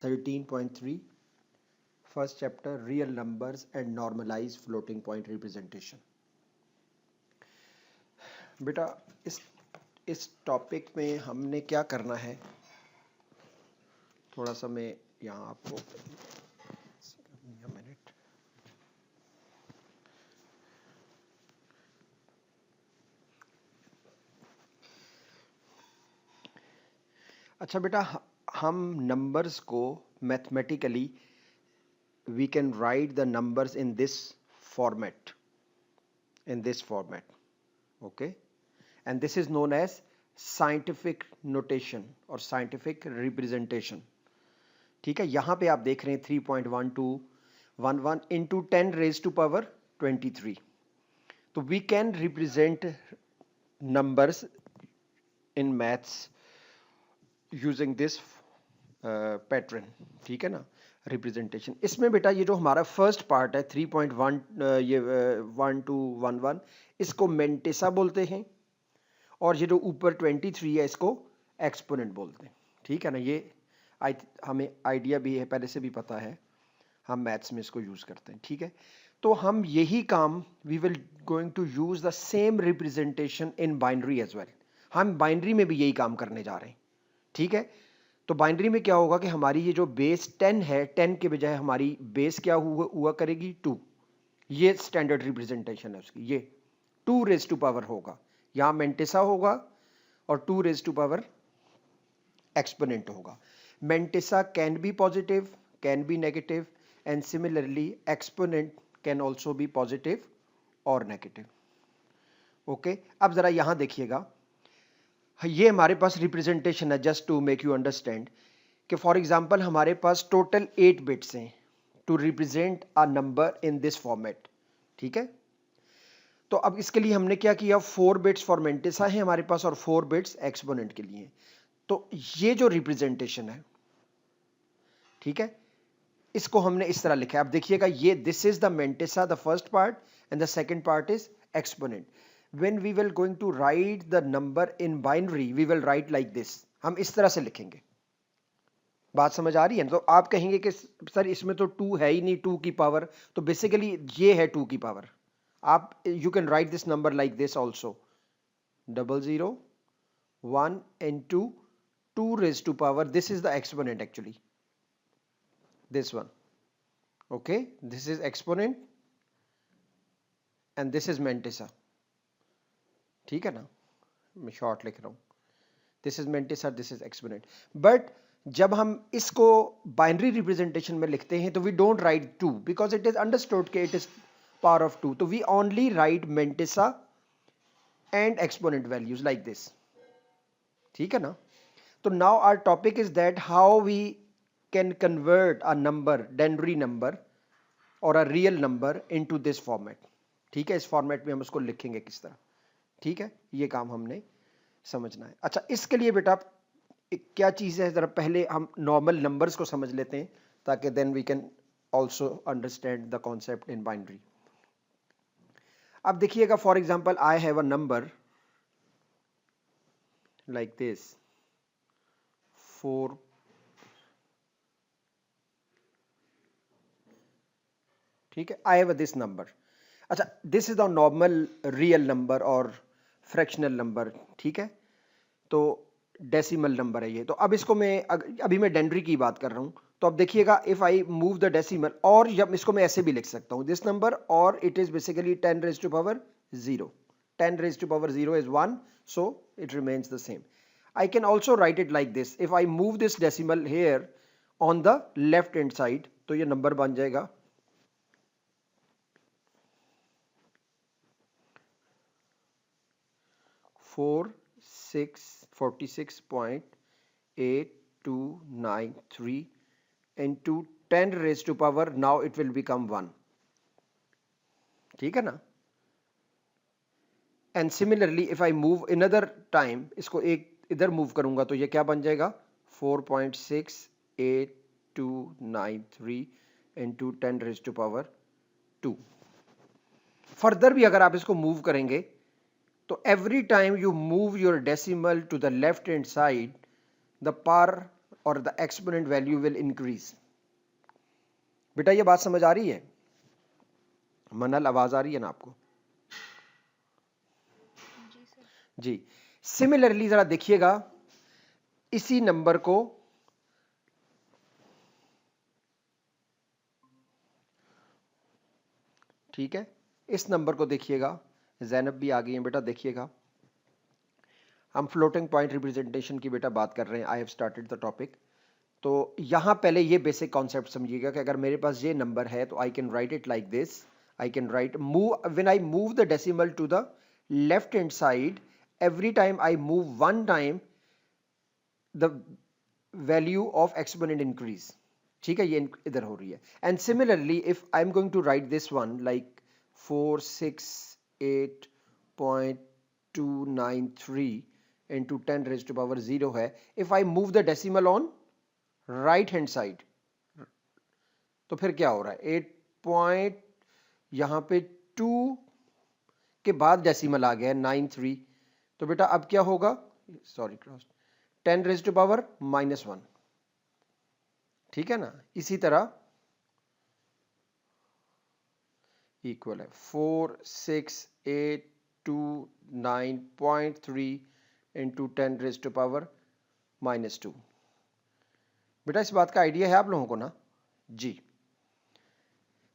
13.3 first chapter real numbers and normalise floating point representation. बेटा इस topic में हमने क्या करना है, थोड़ा सा मैं यहाँ आपको मिनट। अच्छा बेटा, हम नंबर्स को mathematically we can write the numbers in this format, okay, and this is known as scientific notation or scientific representation। ठीक है, यहाँ पे आप देख रहे हैं 3.1211 into 10 raised to power 23। तो we can represent numbers in maths using this pattern. ठीक है ना, रिप्रेजेंटेशन। इसमें बेटा ये जो हमारा फर्स्ट पार्ट है 3.1 ये 1211, इसको मेंटेसा बोलते हैं, और ये जो ऊपर 23 है इसको एक्सपोनेंट बोलते हैं। ठीक है ना, ये हमें आइडिया भी है, पहले से भी पता है, हम मैथ्स में इसको यूज करते हैं। ठीक है, तो हम यही काम we will going to use the same representation in binary as well. हम बाइनरी में भी यही काम करने जा रहे हैं। ठीक है, तो बाइनरी में क्या होगा कि हमारी ये जो बेस 10 है, 10 के बजाय हमारी बेस क्या हुआ करेगी 2। ये स्टैंडर्ड रिप्रेजेंटेशन है उसकी, ये 2 रेज टू पावर होगा, यहां मेंटेसा होगा और 2 रेज टू पावर एक्सपोनेंट होगा। Mantissa can be positive, can be negative, and similarly exponent can also be positive और नेगेटिव। ओके, अब जरा यहां देखिएगा, ये हमारे पास रिप्रेजेंटेशन है, just to make you understand कि फॉर एग्जांपल हमारे पास टोटल 8 बिट्स हैं to represent a number in this format. ठीक है, तो अब इसके लिए हमने क्या किया, 4 बिट्स फॉर मेंटेसा है हमारे पास और 4 बिट्स एक्सपोनेंट के लिए। तो ये जो रिप्रेजेंटेशन है, ठीक है, इसको हमने इस तरह लिखा है। अब देखिएगा, ये this is the mantissa, the first part, and the second part is exponent. when we will going to write the number in binary we will write like this, हम इस तरह से लिखेंगे। बात समझ आ रही है? तो आप कहेंगे कि सर इसमें तो 2 है ही नहीं, 2 की पावर, तो बेसिकली ये है 2 की पावर। आप you can write this number like this also, 001 into 2 raised to power, this is the exponent actually, this one, okay, this is exponent and this is mantissa. ठीक है ना, मैं शॉर्ट लिख रहा हूं, this is mantissa, this is exponent. But जब हम इसको बाइनरी रिप्रेजेंटेशन में लिखते हैं तो we don't write 2 because it is understood कि इट इज पावर ऑफ 2, तो we only write mantissa and exponent values like this. ठीक है ना, तो now our topic is that how we can convert a number, denary number और a real number into this format. ठीक है, इस format में हम उसको लिखेंगे किस तरह। ठीक है, ये काम हमने समझना है। अच्छा, इसके लिए बेटा क्या चीज़ है, जरा पहले हम नॉर्मल नंबर्स को समझ लेते हैं ताकि then we can also understand the concept in binary. अब देखिएगा, for example I have a number like this 4, ठीक है, आई हैव दिस नंबर। अच्छा, this is the normal real number और फ्रैक्शनल नंबर। ठीक है, तो डेसिमल नंबर है ये। तो अब इसको मैं अभी मैं डेनरी की बात कर रहा हूं, तो अब देखिएगा, if I move the decimal, और जब इसको मैं ऐसे भी लिख सकता हूं, दिस नंबर, और it is basically 10 raise to power 0। 10 raise to power 0 is 1, so it remains the same. I can also write it like this, if I move this decimal here on the left hand side, तो ये number बन जाएगा 46.8293 into 10 raised to power, now it will become 1। ठीक है ना, and similarly if I move another time, इसको एक इधर मूव करूंगा तो ये क्या बन जाएगा 4.68293 into 10 raised to power 2। Further भी अगर आप इसको मूव करेंगे तो every time you move your decimal to the left hand side, the power और the exponent value will increase. बेटा ये बात समझ आ रही है? मनल आवाज आ रही है ना आपको? जी। सिमिलरली जरा देखिएगा इसी नंबर को ठीक है, इस नंबर को देखिएगा, जैनब भी आ गई है बेटा, देखिएगा हम फ्लोटिंग पॉइंट रिप्रेजेंटेशन की बेटा बात कर रहे हैं। I have started the topic. तो यहां पहले ये बेसिक कॉन्सेप्ट समझिएगा कि अगर मेरे पास ये नंबर है तो I can write it like this. I can write move when I move the decimal to the left hand side, every time I move one time the value of exponent increase। ठीक है, ये इधर हो रही है। And similarly if I am going to write this one like 468.293 into 10 raised to power 0 है। if I move the decimal on right hand side तो फिर क्या हो रहा है, 8 पॉइंट यहां पे 2 के बाद डेसिमल आ गया 93, तो बेटा अब क्या होगा, sorry cross 10 raise to power -1। ठीक है ना, इसी तरह इक्वल है 46829.3 इंटू 10 रेज टू पावर -2। बेटा इस बात का आइडिया है आप लोगों को ना? जी।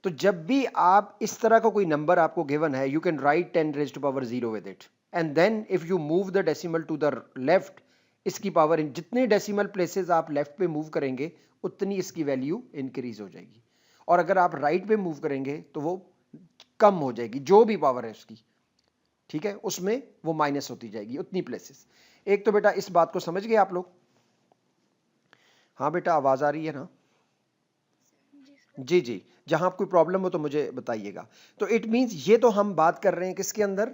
तो जब भी आप इस तरह का कोई नंबर आपको गिवन है, you can write 10 raise to power 0 with it, and then if you move the decimal to the left, इसकी पावर इन जितने डेसिमल प्लेसेस आप लेफ्ट पे मूव करेंगे उतनी इसकी वैल्यू इंक्रीज हो जाएगी, और अगर आप राइट पे मूव करेंगे तो वो कम हो जाएगी, जो भी पावर है उसकी। ठीक है, उसमें वो माइनस होती जाएगी उतनी प्लेसेस। एक तो बेटा इस बात को समझ गए आप लोग? हाँ बेटा आवाज आ रही है ना? जी जी, जहां आपको प्रॉब्लम हो तो मुझे बताइएगा। तो इट मींस ये तो हम बात कर रहे हैं किसके अंदर,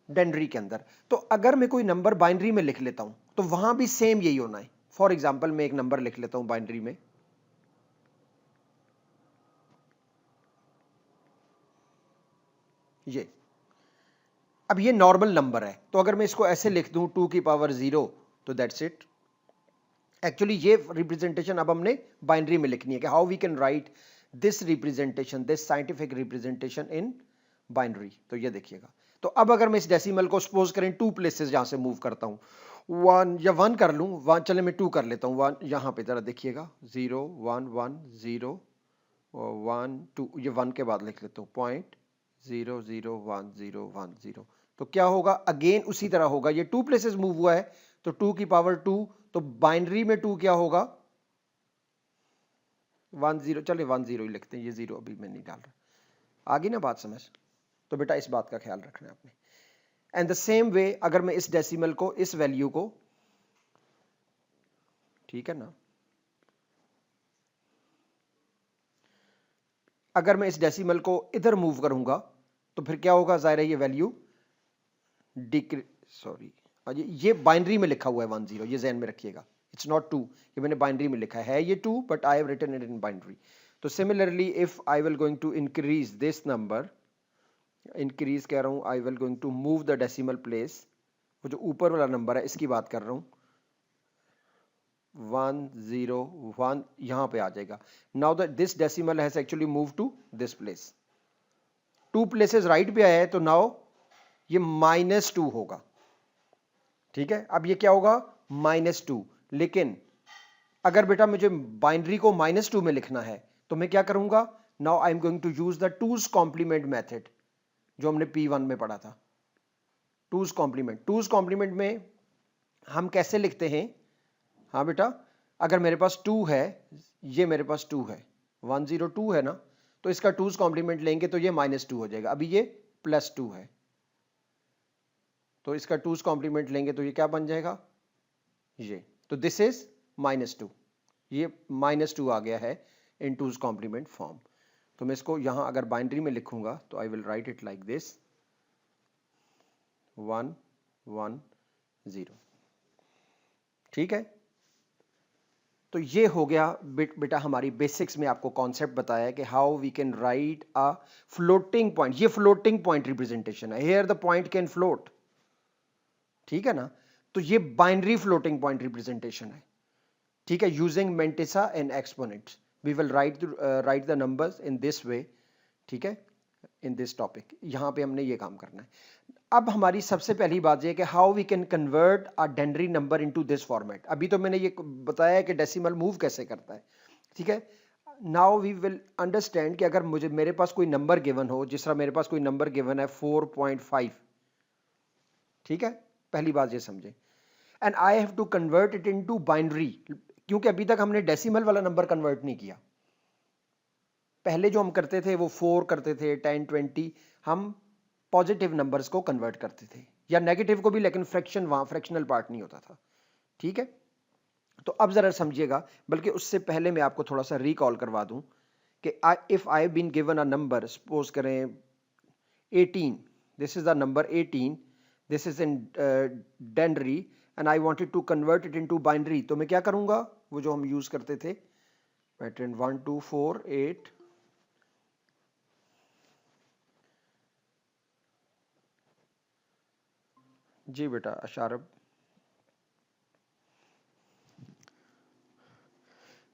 डेनरी के अंदर। तो अगर मैं कोई नंबर बाइनरी में लिख लेता हूं तो वहां भी सेम यही होना है। फॉर एग्जाम्पल मैं एक नंबर लिख लेता हूं बाइनरी में, ये अब ये नॉर्मल नंबर है, तो अगर मैं इसको ऐसे लिख दूं 2 की पावर 0 तो दैट्स इट। एक्चुअली ये रिप्रेजेंटेशन अब हमने बाइनरी में लिखनी है कि how we can write this representation, this scientific representation in binary. तो ये देखिएगा, तो अब अगर मैं इस डेसिमल को सपोज करें 2 प्लेसेस जहां से मूव करता हूं, 1 या 1 कर लूं, 1 चले मैं 2 कर लेता हूं, 1 यहां पे जरा देखिएगा 0 1 1 0 1 2, ये 1 के बाद लिख लेता हूं 0.001010। तो क्या होगा, अगेन उसी तरह होगा, ये 2 प्लेसेस मूव हुआ है तो 2 की पावर 2, तो बाइनरी में 2 क्या होगा 10, चले 10 ही लिखते हैं, ये 0 अभी मैं नहीं डाल रहा। आगे ना बात समझ? तो बेटा इस बात का ख्याल रखना है आपने। एंड द सेम वे अगर मैं इस डेसिमल को, इस वैल्यू को, ठीक है ना, अगर मैं इस डेसिमल को इधर मूव करूंगा तो फिर क्या होगा, जाहिर है ये वैल्यू सॉरी ये बाइनरी में लिखा हुआ है 10, ये ज़हन में रखिएगा, इट्स नॉट 2, ये मैंने बाइनरी में लिखा है ये 2 but I have written it in binary. तो similarly if I will going to increase this number, increase कह रहा हूं, I will going to move the decimal place, वो जो ऊपर वाला नंबर है इसकी बात कर रहा हूं, 101 यहां पे आ जाएगा। Now that this decimal has actually move to this place, 2 places right पे आया है, तो नाउ ये -2 होगा। ठीक है, अब ये क्या होगा -2, लेकिन अगर बेटा मुझे बाइनरी को -2 में लिखना है तो मैं क्या करूंगा, now I am going to use the 2's complement method जो हमने P1 में पढ़ा था। 2's कॉम्प्लीमेंट में हम कैसे लिखते हैं, हाँ बेटा अगर मेरे पास 2 है, ये मेरे पास 2 है, 102 है ना, तो इसका 2's कॉम्प्लीमेंट लेंगे तो ये -2 हो जाएगा, अभी ये +2 है, तो इसका 2's कॉम्प्लीमेंट लेंगे तो ये क्या बन जाएगा, ये, तो दिस इज -2, ये -2 आ गया है इन 2's कॉम्प्लीमेंट फॉर्म। तो मैं इसको यहां अगर बाइनरी में लिखूंगा तो I will write it like this 1 1 0। ठीक है, तो ये हो गया बेटा हमारी बेसिक्स में आपको कॉन्सेप्ट बताया कि how we can write a floating point. ये फ्लोटिंग पॉइंट रिप्रेजेंटेशन है, here the point can float. ठीक है ना, तो ये बाइनरी फ्लोटिंग पॉइंट रिप्रेजेंटेशन है। ठीक है, using mantissa and exponents we will write the numbers in this way, ठीक है, इन दिस टॉपिक। यहाँ पे हमने ये काम करना है। अब हमारी सबसे पहली बात ये कि how we can convert a denary number into this format. अभी तो मैंने ये बताया है कि डेसिमल मूव कैसे करता है, ठीक है। नाउ वी विल अंडरस्टैंड कि अगर मुझे मेरे पास कोई नंबर गिवन हो, जिस तरह मेरे पास कोई नंबर गिवन है 4.5, ठीक है, पहली बात ये समझे, and I have to convert it into binary, क्योंकि अभी तक हमने डेसिमल वाला नंबर कन्वर्ट नहीं किया। पहले जो हम करते थे वो 4 करते थे, 10, 20, हम पॉजिटिव नंबर्स को कन्वर्ट करते थे, या नेगेटिव को भी, लेकिन फ्रैक्शन, वहां फ्रैक्शनल पार्ट नहीं होता था, ठीक है। तो अब जरा समझिएगा, बल्कि उससे पहले मैं आपको थोड़ा सा रिकॉल करवा दूं कि if I been given a number, suppose करें 18, this is the number 18, this is in denary and I wanted to convert it into binary, तो मैं क्या करूंगा, वो जो हम यूज करते थे पैटर्न 1 2 4 8, जी बेटा अशारब,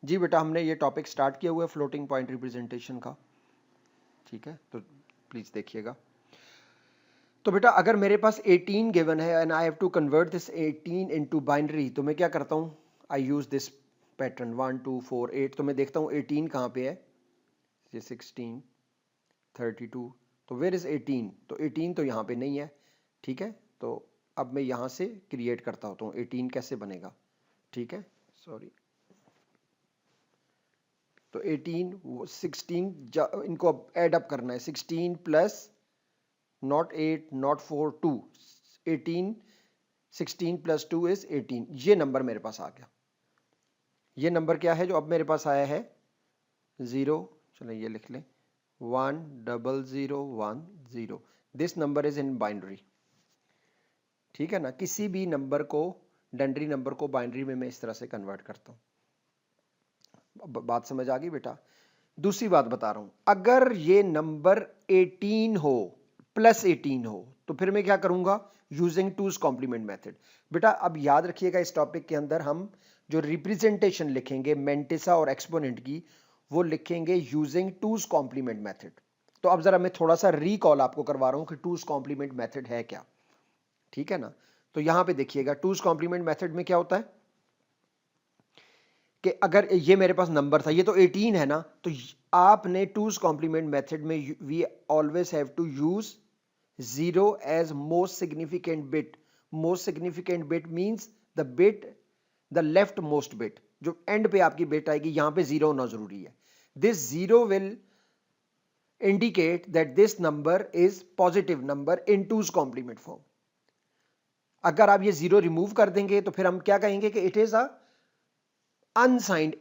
जी बेटा हमने ये टॉपिक स्टार्ट किया हुआ है फ्लोटिंग पॉइंट रिप्रेजेंटेशन का, ठीक है, तो प्लीज देखिएगा। तो बेटा अगर मेरे पास 18 गिवन है and I have to convert this 18 into binary, तो मैं क्या करता हूँ, आई यूज दिस पैटर्न 1 2 4 8, तो मैं देखता हूँ 18 कहाँ पे है, ये 16 32, तो वेयर इज 18, तो 18 तो यहाँ पे नहीं है, ठीक है। तो अब मैं यहाँ से क्रिएट करता होता हूँ, 18 कैसे बनेगा, ठीक है, सॉरी, तो 18 16 इनको अब ऐड अप करना है, 16 plus not 8 not 4 2, 18, 16 plus 2 is 18, ये नंबर मेरे पास आ गया। ये नंबर क्या है जो अब मेरे पास आया है, 0, चलो ये लिख लें, 10010, this number is in binary, ठीक है ना। किसी भी नंबर को, डेनरी नंबर को बाइनरी में मैं इस तरह से कन्वर्ट करता हूं। बात समझ आ गई बेटा। दूसरी बात बता रहा हूं, अगर ये नंबर 18 हो, प्लस 18 हो, तो फिर मैं क्या करूंगा, यूजिंग टूज कॉम्प्लीमेंट मेथड। बेटा अब याद रखिएगा, इस टॉपिक के अंदर हम जो रिप्रेजेंटेशन लिखेंगे मेंटिसा और एक्सपोनेंट की, वो लिखेंगे यूजिंग टूज कॉम्प्लीमेंट मेथड। तो अब जरा मैं थोड़ा सा रिकॉल आपको करवा रहा हूं कि टूज कॉम्प्लीमेंट मेथड है क्या, ठीक है ना। तो यहां पे देखिएगा, टूज कॉम्प्लीमेंट मेथड में क्या होता है कि अगर ये मेरे पास नंबर था, ये तो 18 है ना, तो आपने टूज कॉम्प्लीमेंट मेथड में we always have to use 0 as most significant bit. Most significant bit means the bit, the left most bit, जो एंड पे आपकी बिट आएगी, यहां पे 0 होना जरूरी है। This 0 will indicate that this number is positive number in two's complement form. अगर आप ये 0 रिमूव कर देंगे तो फिर हम क्या कहेंगे कि it is a unsigned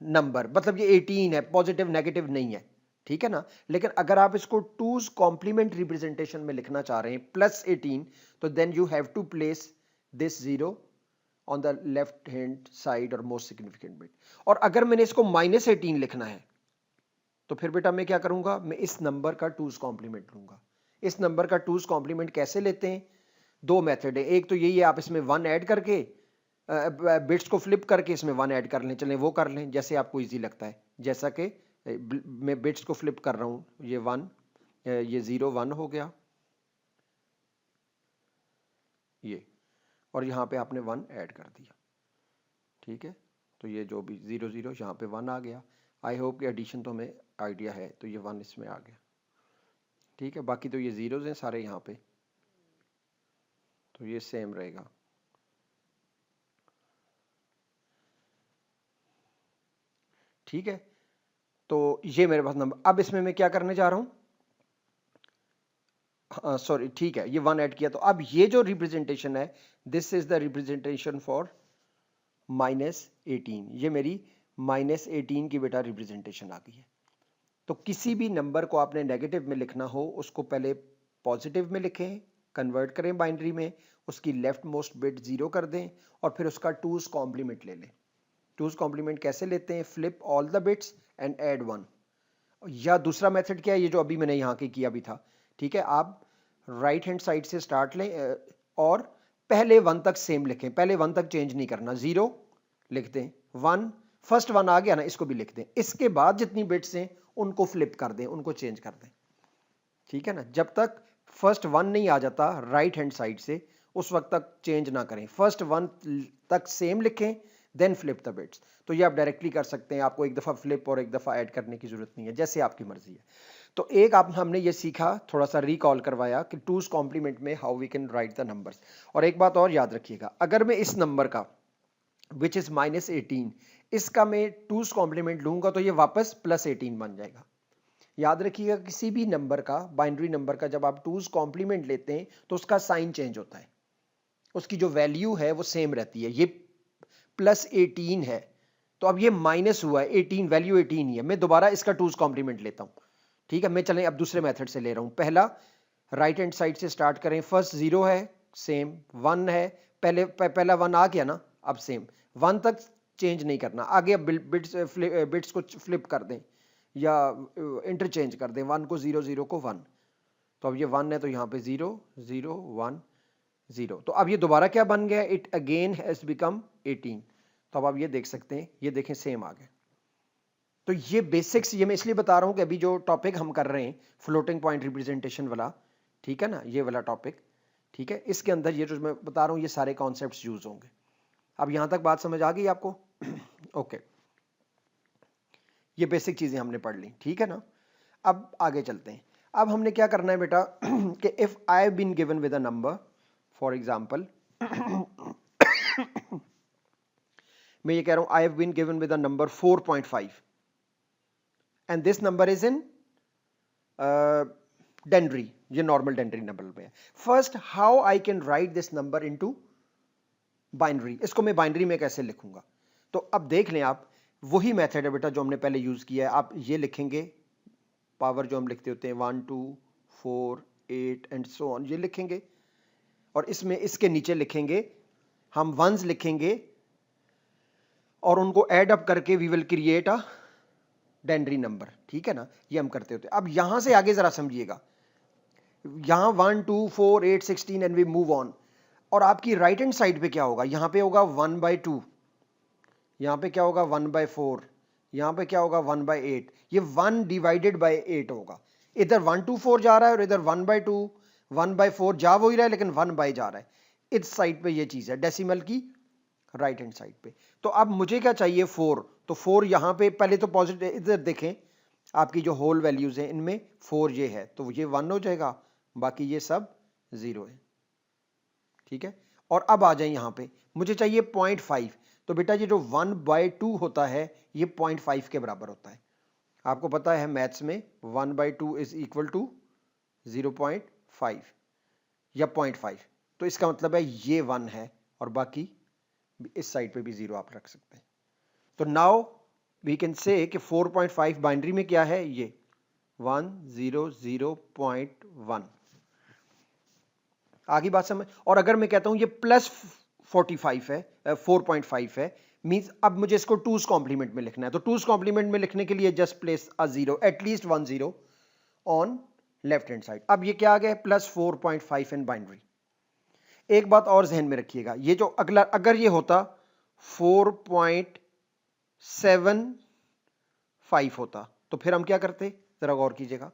number, मतलब ये 18 है, पॉजिटिव नेगेटिव नहीं है, ठीक है ना। लेकिन अगर आप इसको टूज कॉम्प्लीमेंट रिप्रेजेंटेशन में लिखना चाह रहे हैं प्लस 18, तो then you have to place this 0 on the left hand side और मोस्ट सिग्निफिकेंट बिट। और अगर मैंने इसको माइनस 18 लिखना है, तो फिर बेटा मैं क्या करूंगा, मैं इस नंबर का टूज कॉम्प्लीमेंट लूंगा। इस नंबर का टूज कॉम्प्लीमेंट कैसे लेते हैं, दो मेथड है, एक तो यही है, आप इसमें 1 ऐड करके, बिट्स को फ्लिप करके इसमें 1 ऐड कर लें, चलें वो कर लें जैसे आपको इजी लगता है। जैसा कि मैं बिट्स को फ्लिप कर रहा हूं, ये 1, ये 0 1 हो गया, ये, और यहां पे आपने 1 ऐड कर दिया, ठीक है। तो ये जो भी 0 0 यहाँ पे 1 आ गया। आई होप कि एडिशन तो हमें आइडिया है, तो ये 1 इसमें आ गया, ठीक है। बाकी तो ये जीरोज हैं सारे यहाँ पे, तो ये सेम रहेगा, ठीक है। तो ये मेरे पास नंबर, अब इसमें मैं क्या करने जा रहा हूं, सॉरी ठीक है, ये 1 ऐड किया, तो अब ये जो रिप्रेजेंटेशन है, this is the representation for -18, ये मेरी -18 की बेटा रिप्रेजेंटेशन आ गई है। तो किसी भी नंबर को आपने नेगेटिव में लिखना हो, उसको पहले पॉजिटिव में लिखें, कन्वर्ट करें बाइनरी में, उसकी लेफ्ट मोस्ट बिट 0 कर दें, और फिर उसका टूज कॉम्प्लीमेंट ले लें। टूज कॉम्प्लीमेंट कैसे लेते हैं, flip all the bits and add 1। या दूसरा मेथड क्या है, ये जो अभी मैंने यहाँ के किया भी था, ठीक है। आप राइट हैंड साइड से स्टार्ट लें और पहले 1 तक सेम लिखें, पहले 1 तक चेंज नहीं करना, 0 लिख दें 1, फर्स्ट 1 आ गया ना, इसको भी लिख दें। इसके बाद जितनी बिट्स हैं उनको फ्लिप कर दें, उनको चेंज कर दें, ठीक है ना। जब तक फर्स्ट 1 नहीं आ जाता राइट हैंड साइड से, उस वक्त तक चेंज ना करें। फर्स्ट 1 तक सेम लिखें, देन फ्लिप द बिट्स। तो ये आप डायरेक्टली कर सकते हैं, आपको एक दफ़ा फ्लिप और एक दफ़ा ऐड करने की जरूरत नहीं है, जैसे आपकी मर्जी है। तो एक हमने ये सीखा, थोड़ा सा रिकॉल करवाया कि टूज कॉम्प्लीमेंट में how we can write the numbers. और एक बात और याद रखिएगा, अगर मैं इस नंबर का विच इज -18 इसका मैं टूज कॉम्प्लीमेंट लूंगा तो ये वापस +18 बन जाएगा। याद रखिएगा, किसी भी नंबर का, बाइनरी नंबर का, जब आप टूज कॉम्प्लीमेंट लेते हैं तो उसका साइन चेंज होता है, उसकी जो वैल्यू है वो सेम रहती है। ये +18 है तो अब ये माइनस हुआ है 18, वैल्यू 18 ही है। मैं दोबारा इसका टूज कॉम्प्लीमेंट लेता हूं, ठीक है। मैं चलें अब दूसरे मेथड से ले रहा हूं। पहला राइट हैंड साइड से स्टार्ट करें। फर्स्ट 0 है, सेम 1 है, पहला 1 आ गया ना, अब सेम 1 तक चेंज नहीं करना। आगे अब बिट्स को फ्लिप कर दें या इंटरचेंज कर दें, 1 को 0, 0 को 1। तो अब ये 1 है तो यहाँ पे 0, 0, 1, 0। तो अब ये दोबारा क्या बन गया, इट अगेन हैज बिकम 18। तो अब आप ये देख सकते हैं, ये देखें सेम आ गए। तो ये बेसिक्स, ये मैं इसलिए बता रहा हूं कि अभी जो टॉपिक हम कर रहे हैं फ्लोटिंग पॉइंट रिप्रेजेंटेशन वाला, ठीक है ना, ये वाला टॉपिक, ठीक है, इसके अंदर ये जो मैं बता रहा हूं ये सारे कॉन्सेप्ट्स यूज होंगे। अब यहां तक बात समझ आ गई आपको? ओके, ये बेसिक चीजें हमने पढ़ ली, ठीक है ना। अब आगे चलते हैं। अब हमने क्या करना है बेटा कि if I have been given with a number, for example मैं ये कह रहा हूं I have been given with a number 4.5 and this number is in denary, ये नॉर्मल डेंड्री नंबर पे है। First, how I can write this number into binary, इसको मैं बाइनरी में कैसे लिखूंगा? तो अब देख लें आप, वही मेथड है बेटा जो हमने पहले यूज किया है। आप ये लिखेंगे, पावर जो हम लिखते होते हैं 1, 2, 4, 8 एंड सो ऑन, ये लिखेंगे। और इसमें इसके नीचे लिखेंगे हम वंस लिखेंगे और उनको ऐड अप करके we will create a denary number, ठीक है ना। ये हम करते होते हैं। अब यहां से आगे जरा समझिएगा, यहां 1, 2, 4, 8, 16 एंड वी मूव ऑन। और आपकी राइट हैंड साइड पे क्या होगा, यहां पे होगा 1/2, यहां पे क्या होगा 1/4, यहां पे क्या होगा 1/8। ये 1 डिवाइडेड बाय 8 होगा। इधर 1 2 4 जा रहा है और इधर 1/2 1/4 जा वही रहा है, लेकिन 1 जा रहा है। इस साइड पे ये चीज है डेसिमल की राइट हैंड साइड पे। तो अब मुझे क्या चाहिए 4, तो 4 यहां पे पहले तो पॉजिटिव, इधर देखें आपकी जो होल वैल्यूज हैं इनमें 4 ये है तो ये 1 हो जाएगा, बाकी ये सब 0 है, ठीक है। और अब आ जाए यहां पे, मुझे चाहिए 0.5, तो बेटा ये जो 1/2 होता है ये 0.5 के बराबर होता है। आपको पता है मैथ्स में 1/2 इज इक्वल टू 0.5 या 0.5। तो इसका मतलब है ये 1 है और बाकी इस साइड पे भी 0 आप रख सकते हैं। तो नाउ वी कैन से कि 4.5 बाइनरी में क्या है, ये 100.1। आगे बात समझ। और अगर मैं कहता हूं ये +45 है, 4.5 है, मींस अब मुझे इसको टूज कॉम्प्लीमेंट में लिखना है। तो टूज कॉम्प्लीमेंट में लिखने के लिए just place a 0, at least 1 0 on left hand side. अब ये क्या आ गया, +4.5 इन बाइनरी। एक बात और जहन में रखिएगा, ये जो अगला, अगर ये होता 4.75 होता तो फिर हम क्या करते, जरा गौर कीजिएगा।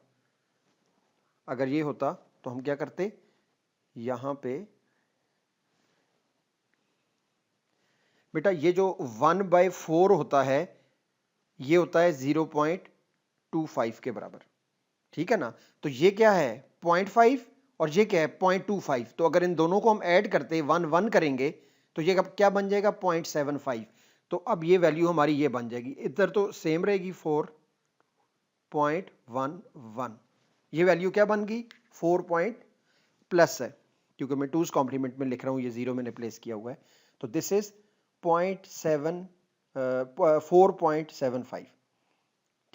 अगर ये होता तो हम क्या करते, यहां पे बेटा ये जो 1/4 होता है ये होता है 0.25 के बराबर, ठीक है ना। तो ये क्या है 0.5 और ये क्या है 0.25। तो अगर इन दोनों को हम ऐड करते 1 1 करेंगे तो ये क्या बन जाएगा 0.75। तो अब ये वैल्यू हमारी ये बन जाएगी, इधर तो सेम रहेगी 4.11। ये वैल्यू क्या बन गई 4 प्लस है, क्योंकि मैं टूज कॉम्प्लीमेंट में लिख रहा हूं, ये 0 मैंने प्लेस किया हुआ है। तो दिस इज 4.75,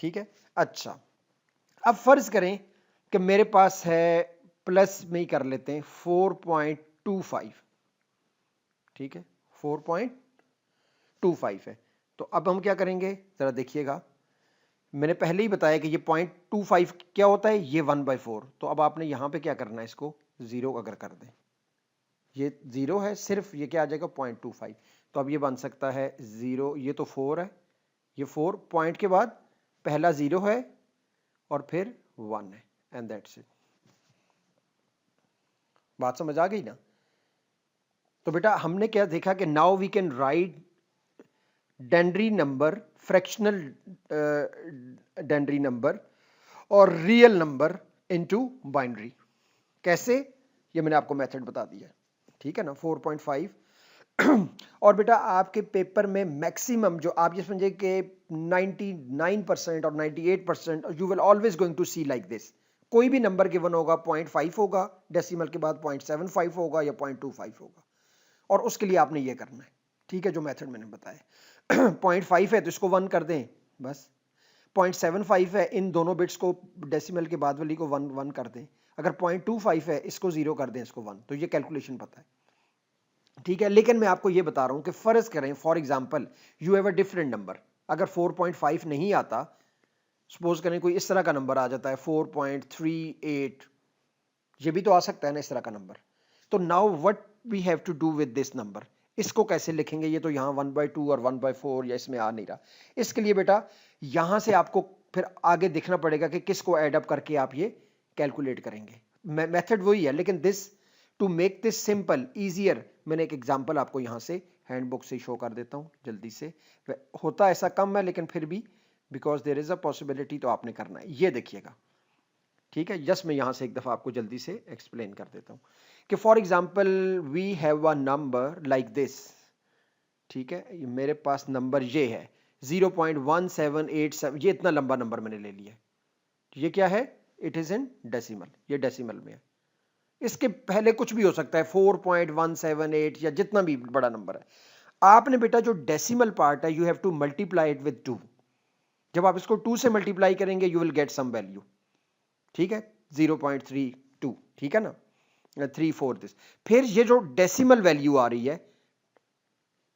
ठीक है। अच्छा, अब फर्ज करें कि मेरे पास है, प्लस में ही कर लेते हैं 4.25, ठीक है, 4.25 है। तो अब हम क्या करेंगे जरा देखिएगा, मैंने पहले ही बताया कि ये 0.25 क्या होता है, ये 1/4। तो अब आपने यहां पे क्या करना है, इसको 0 अगर कर दें, ये 0 है सिर्फ, ये क्या आ जाएगा 0.25। तो अब ये बन सकता है 0, ये तो 4 है, ये 4 पॉइंट के बाद पहला 0 है और फिर 1 है, एंड दैट्स इट। बात समझ आ गई ना? तो बेटा हमने क्या देखा कि now we can write denary number, fractional denary number और रियल नंबर इनटू बाइनरी। कैसे? ये मैंने आपको मेथड बता दिया, ठीक है ना। 4.5 और बेटा आपके पेपर में मैक्सिमम जो आप ये समझे कि 99% और 98% you will always going to see like this. कोई भी नंबर गिवन होगा 0.5 होगा, डेसिमल के बाद 0.75 होगा या 0.25 होगा, और उसके लिए आपने ये करना है, ठीक है, जो मेथड मैंने बताया। 0.5 है तो इसको 1 कर दें बस, 0.75 है, इन दोनों बिट्स को डेसिमल के बाद वाली को 1 कर दें, अगर 0.25 है इसको 0 कर दें, इसको 1, तो ये कैलकुलेशन पता है, ठीक है। लेकिन मैं आपको ये बता रहा हूं कि फर्ज करें for example you have a different number, अगर 4.5 नहीं आता, सपोज करें कोई इस तरह का नंबर आ जाता है 4.38, ये भी तो आ सकता है ना इस तरह का नंबर। तो now what we have to do with this number, इसको कैसे लिखेंगे? ये तो यहाँ 1/2 और 1/4 या इसमें आ नहीं रहा। इसके लिए बेटा यहां से आपको फिर आगे देखना पड़ेगा कि किसको ऐड अप करके आप ये कैलकुलेट करेंगे। मेथड वही है, लेकिन this to make this simple easier, मैंने एक एग्जांपल आपको यहां से हैंडबुक से शो कर देता हूं जल्दी से। होता ऐसा कम है लेकिन फिर भी because there is a possibility तो आपने करना है। ये देखिएगा, ठीक है, जस्ट मैं यहां से एक दफा आपको जल्दी से एक्सप्लेन कर देता हूं कि for example we have a number like this, ठीक है, मेरे पास नंबर ये है 0.1787, ये इतना लंबा नंबर मैंने ले लिया। ये क्या है? इट इज इन डेसिमल, ये डेसिमल में है। इसके पहले कुछ भी हो सकता है 4.178 या जितना भी बड़ा नंबर है। आपने बेटा जो डेसिमल पार्ट है you have to multiply it with 2। जब आप इसको 2 से मल्टीप्लाई करेंगे you will get some value, ठीक है, 0.32, ठीक है ना, 34 दिस। फिर ये जो डेसिमल वैल्यू आ रही है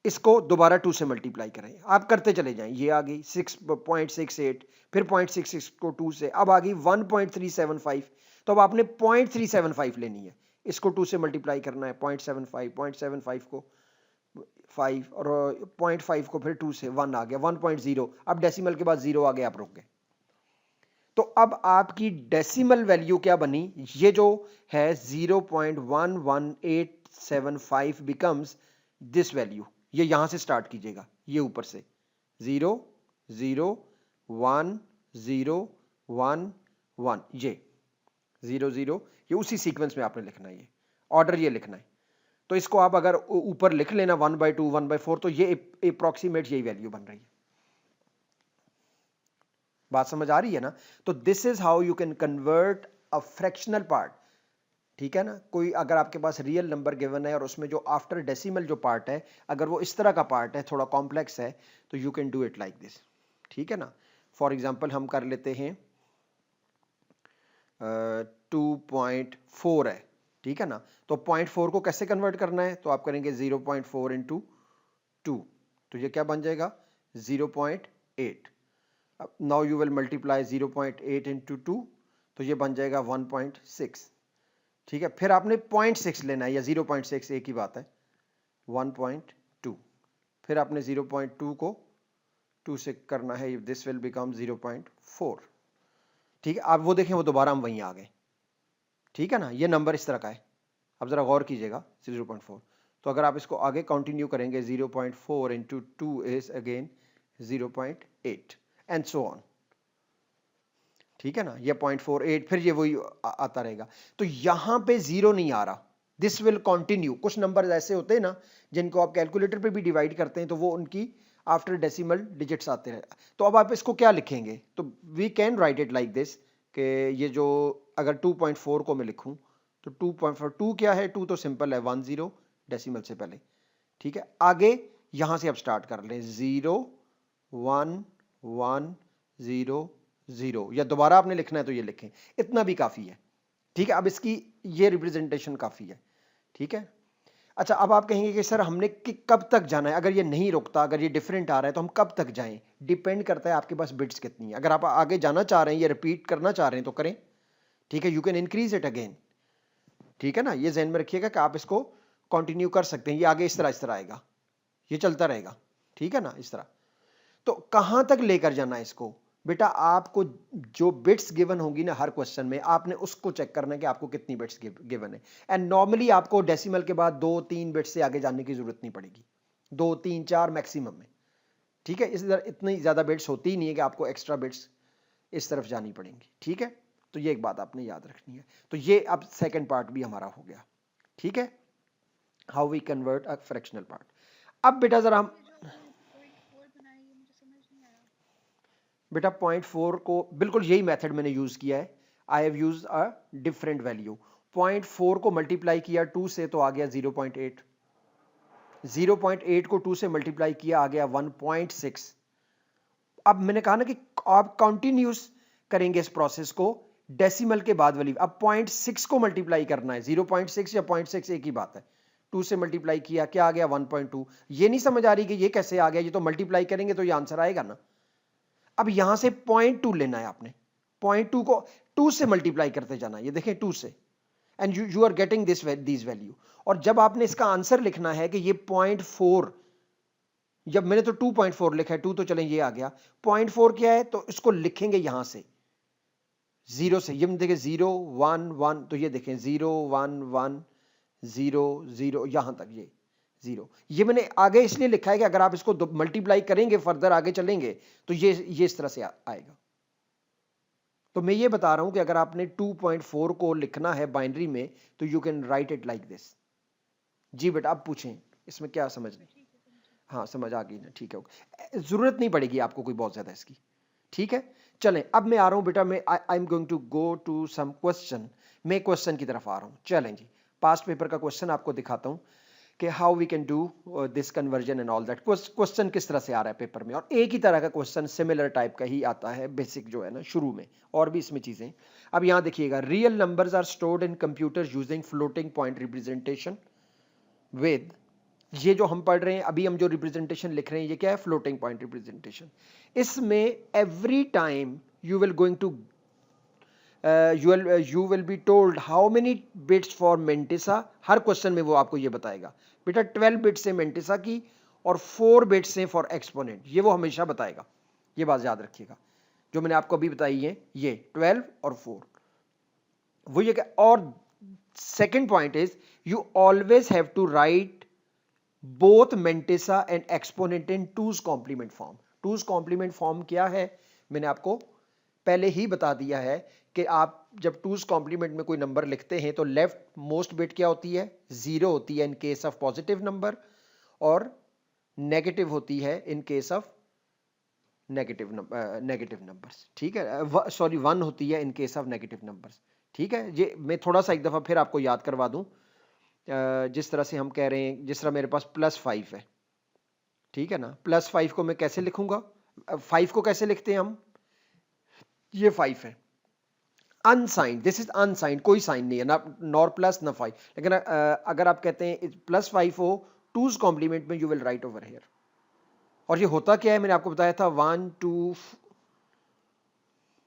इसको दोबारा 2 से मल्टीप्लाई करें, आप करते चले जाएं, ये आ गई 6.68, फिर 0.66 को 2 से, अब आ गई 1.375, तो अब आपने 0.375 लेनी है, इसको 2 से मल्टीप्लाई करना है, 0.75 को 5 और 0.5 को फिर 2 से 1 आ गया 1.0, अब डेसिमल के बाद 0 आ गया, आप रुक गए। तो अब आपकी डेसिमल वैल्यू क्या बनी? ये जो है 0.11875 बिकम्स दिस वैल्यू। ये यहां से स्टार्ट कीजिएगा, ये ऊपर से 0 0 1 0 1 1, ये 0 0, ये उसी सीक्वेंस में आपने लिखना है, ये ऑर्डर ये लिखना है। तो इसको आप अगर ऊपर लिख लेना 1/2 1/4, तो ये अप्रोक्सीमेट यही वैल्यू बन रही है। बात समझ आ रही है ना? तो this is how you can convert a fractional part, ठीक है ना। कोई अगर आपके पास रियल नंबर गिवन है और उसमें जो आफ्टर डेसिमल जो पार्ट है अगर वो इस तरह का पार्ट है, थोड़ा कॉम्प्लेक्स है, तो you can do it like this, ठीक है ना। फॉर एग्जांपल हम कर लेते हैं 2.4 है, ठीक है ना। तो 0.4 को कैसे कन्वर्ट करना है? तो आप करेंगे 0.4 इंटू 2, तो ये क्या बन जाएगा 0.8। Now you will multiply 0.8 into 2, तो ये बन जाएगा 1.6, ठीक है। फिर आपने 0.6 लेना है या 0.6 एक ही बात है, 1.2, फिर आपने 0.2 को 2 से करना है, दिस विल बिकम 0.4, ठीक है। आप वो देखें, वो दोबारा हम वहीं आ गए, ठीक है ना। ये नंबर इस तरह का है, अब जरा गौर कीजिएगा 0.4। तो अगर आप इसको आगे कंटिन्यू करेंगे 0.4 into 2 is again 0.8 and so on, ठीक है ना। ये 0.48, फिर ये वही आता रहेगा। तो यहां पे 0 नहीं आ रहा, दिस विल कंटिन्यू। कुछ नंबर ऐसे होते हैं ना जिनको आप कैलकुलेटर पे भी डिवाइड करते हैं तो वो उनकी आफ्टर डेसिमल डिजिट्स आते हैं। तो अब आप इसको क्या लिखेंगे? तो we can write it like this कि ये जो अगर 2.4 को मैं लिखूं तो 2.4, 2 क्या है? 2 तो सिंपल है 10 डेसिमल से पहले, ठीक है। आगे यहां से अब स्टार्ट कर लें 0 1 1 0 0, या दोबारा आपने लिखना है तो ये लिखें, इतना भी काफी है, ठीक है। अब इसकी ये रिप्रेजेंटेशन काफी है, ठीक है। अच्छा, अब आप कहेंगे कि सर हमने कब तक जाना है? अगर ये नहीं रुकता, अगर ये डिफरेंट आ रहा है तो हम कब तक जाएं? डिपेंड करता है आपके पास बिट्स कितनी है। अगर आप आगे जाना चाह रहे हैं या रिपीट करना चाह रहे हैं तो करें, ठीक है, you can increase it again, ठीक है ना। ये ध्यान में रखिएगा कि आप इसको कंटिन्यू कर सकते हैं, ये आगे इस तरह आएगा, ये चलता रहेगा, ठीक है ना, इस तरह। तो कहां तक लेकर जाना है इसको बेटा, आपको जो बिट्स गिवन होंगी ना हर क्वेश्चन में, आपने उसको चेक करना है कि आपको कितनी बिट्स गिवन है। एंड नॉर्मली आपको डेसिमल के बाद 2-3 बिट्स से आगे जाने की जरूरत नहीं पड़ेगी, 2-3-4 मैक्सिमम में, ठीक है। इस इतनी ज्यादा बिट्स होती ही नहीं है कि आपको एक्स्ट्रा बिट्स इस तरफ जानी पड़ेंगी, ठीक है। तो ये एक बात आपने याद रखनी है। तो ये अब सेकंड पार्ट भी हमारा हो गया, ठीक है, how we convert a fractional part. अब बेटा जरा हम बेटा 0.4 को बिल्कुल यही मेथड मैंने यूज किया है। I have use a different value. 0.4 को मल्टीप्लाई किया 2 से तो आ गया 0.8, 0.8 को 2 से मल्टीप्लाई किया आ गया 1.6। अब मैंने कहा ना कि आप कंटिन्यूस करेंगे इस प्रोसेस को डेसिमल के बाद वाली। अब 0.6 को मल्टीप्लाई करना है, 0.6 या 0.6 एक ही बात है। 2 से मल्टीप्लाई किया क्या आ गया 1.2। ये नहीं समझ आ रही कि ये कैसे आ गया, ये तो मल्टीप्लाई करेंगे तो ये आंसर आएगा ना। अब यहां से 0.2 लेना है आपने, 0.2 को 2 से मल्टीप्लाई करते जाना, ये देखें 2 से, and you are getting this value. और जब आपने इसका आंसर लिखना है कि ये 0.4, जब मैंने तो 2.4 लिखा है, 2 तो चलें ये आ गया, 0.4 क्या है तो इसको लिखेंगे यहां से 0 से। ये देखें 0 1 1, तो ये देखें 0 1 1 0 0 यहां तक ये 0। ये मैंने आगे इसलिए लिखा है कि अगर आप इसको मल्टीप्लाई करेंगे फर्दर आगे चलेंगे तो ये इस तरह से आएगा। तो मैं ये बता रहा हूं कि अगर आपने 2.4 को लिखना है बाइनरी में तो you can write it like this. जी बेटा आप पूछें, इसमें क्या समझ नहीं? हाँ समझ आ गई ना, ठीक है, जरूरत नहीं पड़ेगी आपको कोई बहुत ज्यादा इसकी, ठीक है। चलें अब मैं आ रहा हूं बेटा, मैं I am going to go to some question. मैं क्वेश्चन की तरफ आ रहा हूं। चलें जी, पास्ट पेपर का क्वेश्चन आपको दिखाता हूं कि how we can do this conversion and all that. Question किस तरह से आ रहा है पेपर में, और एक ही तरह का क्वेश्चन सिमिलर टाइप का ही आता है बेसिक जो है ना शुरू में, और भी इसमें चीजें। अब यहां देखिएगा, real numbers are stored in computer using floating point representation with, ये जो हम पढ़ रहे हैं अभी, हम जो रिप्रेजेंटेशन लिख रहे हैं ये क्या है, फ्लोटिंग पॉइंट रिप्रेजेंटेशन। इसमें every time you will going to you will be told how many bits for Mentissa। हर क्वेश्चन में वो आपको ये बताएगा बेटा 12 बिट्स है मेंटिसा की और 4 बिट्स हैं फॉर एक्सपोनेंट, ये वो हमेशा बताएगा। ये बात याद रखिएगा जो मैंने आपको अभी बताई है, ये 12 और 4 वो ये क्या। और second point is you always have to write both mantissa and exponent in two's complement form. Two's complement form क्या है मैंने आपको पहले ही बता दिया है कि आप जब टूज कॉम्प्लीमेंट में कोई नंबर लिखते हैं तो लेफ्ट मोस्ट बिट क्या होती है, 0 होती है in case of positive number, और नेगेटिव होती है in case of negative numbers, ठीक है, सॉरी 1 होती है in case of negative numbers, ठीक है। ये मैं थोड़ा सा एक दफा फिर आपको याद करवा दूं, जिस तरह से हम कह रहे हैं, जिस तरह मेरे पास +5 है, ठीक है ना, +5 को मैं कैसे लिखूंगा, 5 को कैसे लिखते हैं हम, ये 5 है अनसाइंड, दिस इज अनसाइंड, कोई साइन नहीं है ना, नॉर प्लस ना 5। लेकिन अगर आप कहते हैं +5 हो टूज कॉम्प्लीमेंट में, you will write over here. और ये होता क्या है मैंने आपको बताया था, 1 2,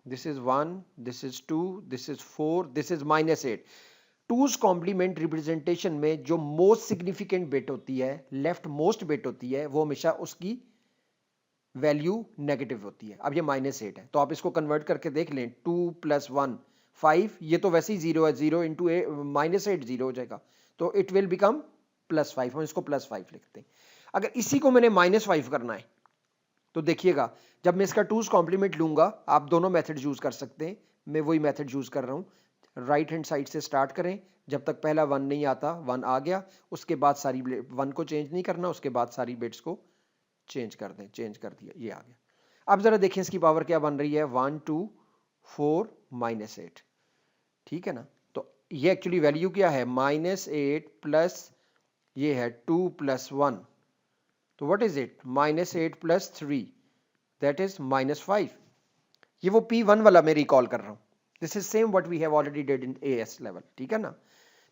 this is 1, this is 2, this is 4, this is -8। Two's complement representation में जो मोस्ट सिग्निफिकेंट बिट होती है, लेफ्ट मोस्ट बिट होती है, वो हमेशा उसकी वैल्यू नेगेटिव होती है। अब ये -8 है तो आप इसको कन्वर्ट करके देख लें, 2 + 1 5, ये तो वैसे ही 0 है, 0 इंटू -8 0 हो जाएगा, तो इट विल बिकम +5, हम इसको +5 लिखते हैं। अगर इसी को मैंने -5 करना है तो देखिएगा, जब मैं इसका टूज कॉम्प्लीमेंट लूंगा, आप दोनों मेथड यूज कर सकते हैं, मैं वही मेथड यूज कर रहा हूं। राइट हैंड साइड से स्टार्ट करें, जब तक पहला 1 नहीं आता, 1 आ गया, उसके बाद सारी 1 को चेंज नहीं करना, उसके बाद सारी बिट्स को चेंज कर दें, चेंज कर दिया, ये आ गया। अब जरा देखें इसकी पावर क्या बन रही है, 1 2 4 -8, ठीक है ना। तो ये एक्चुअली वैल्यू क्या है, -8 प्लस ये है 2 + 1, तो what is it, -8 + 3, that is -5। ये वो P1 वाला मैं रिकॉल कर रहा हूं, this is same what we have already did in AS level, ठीक है ना।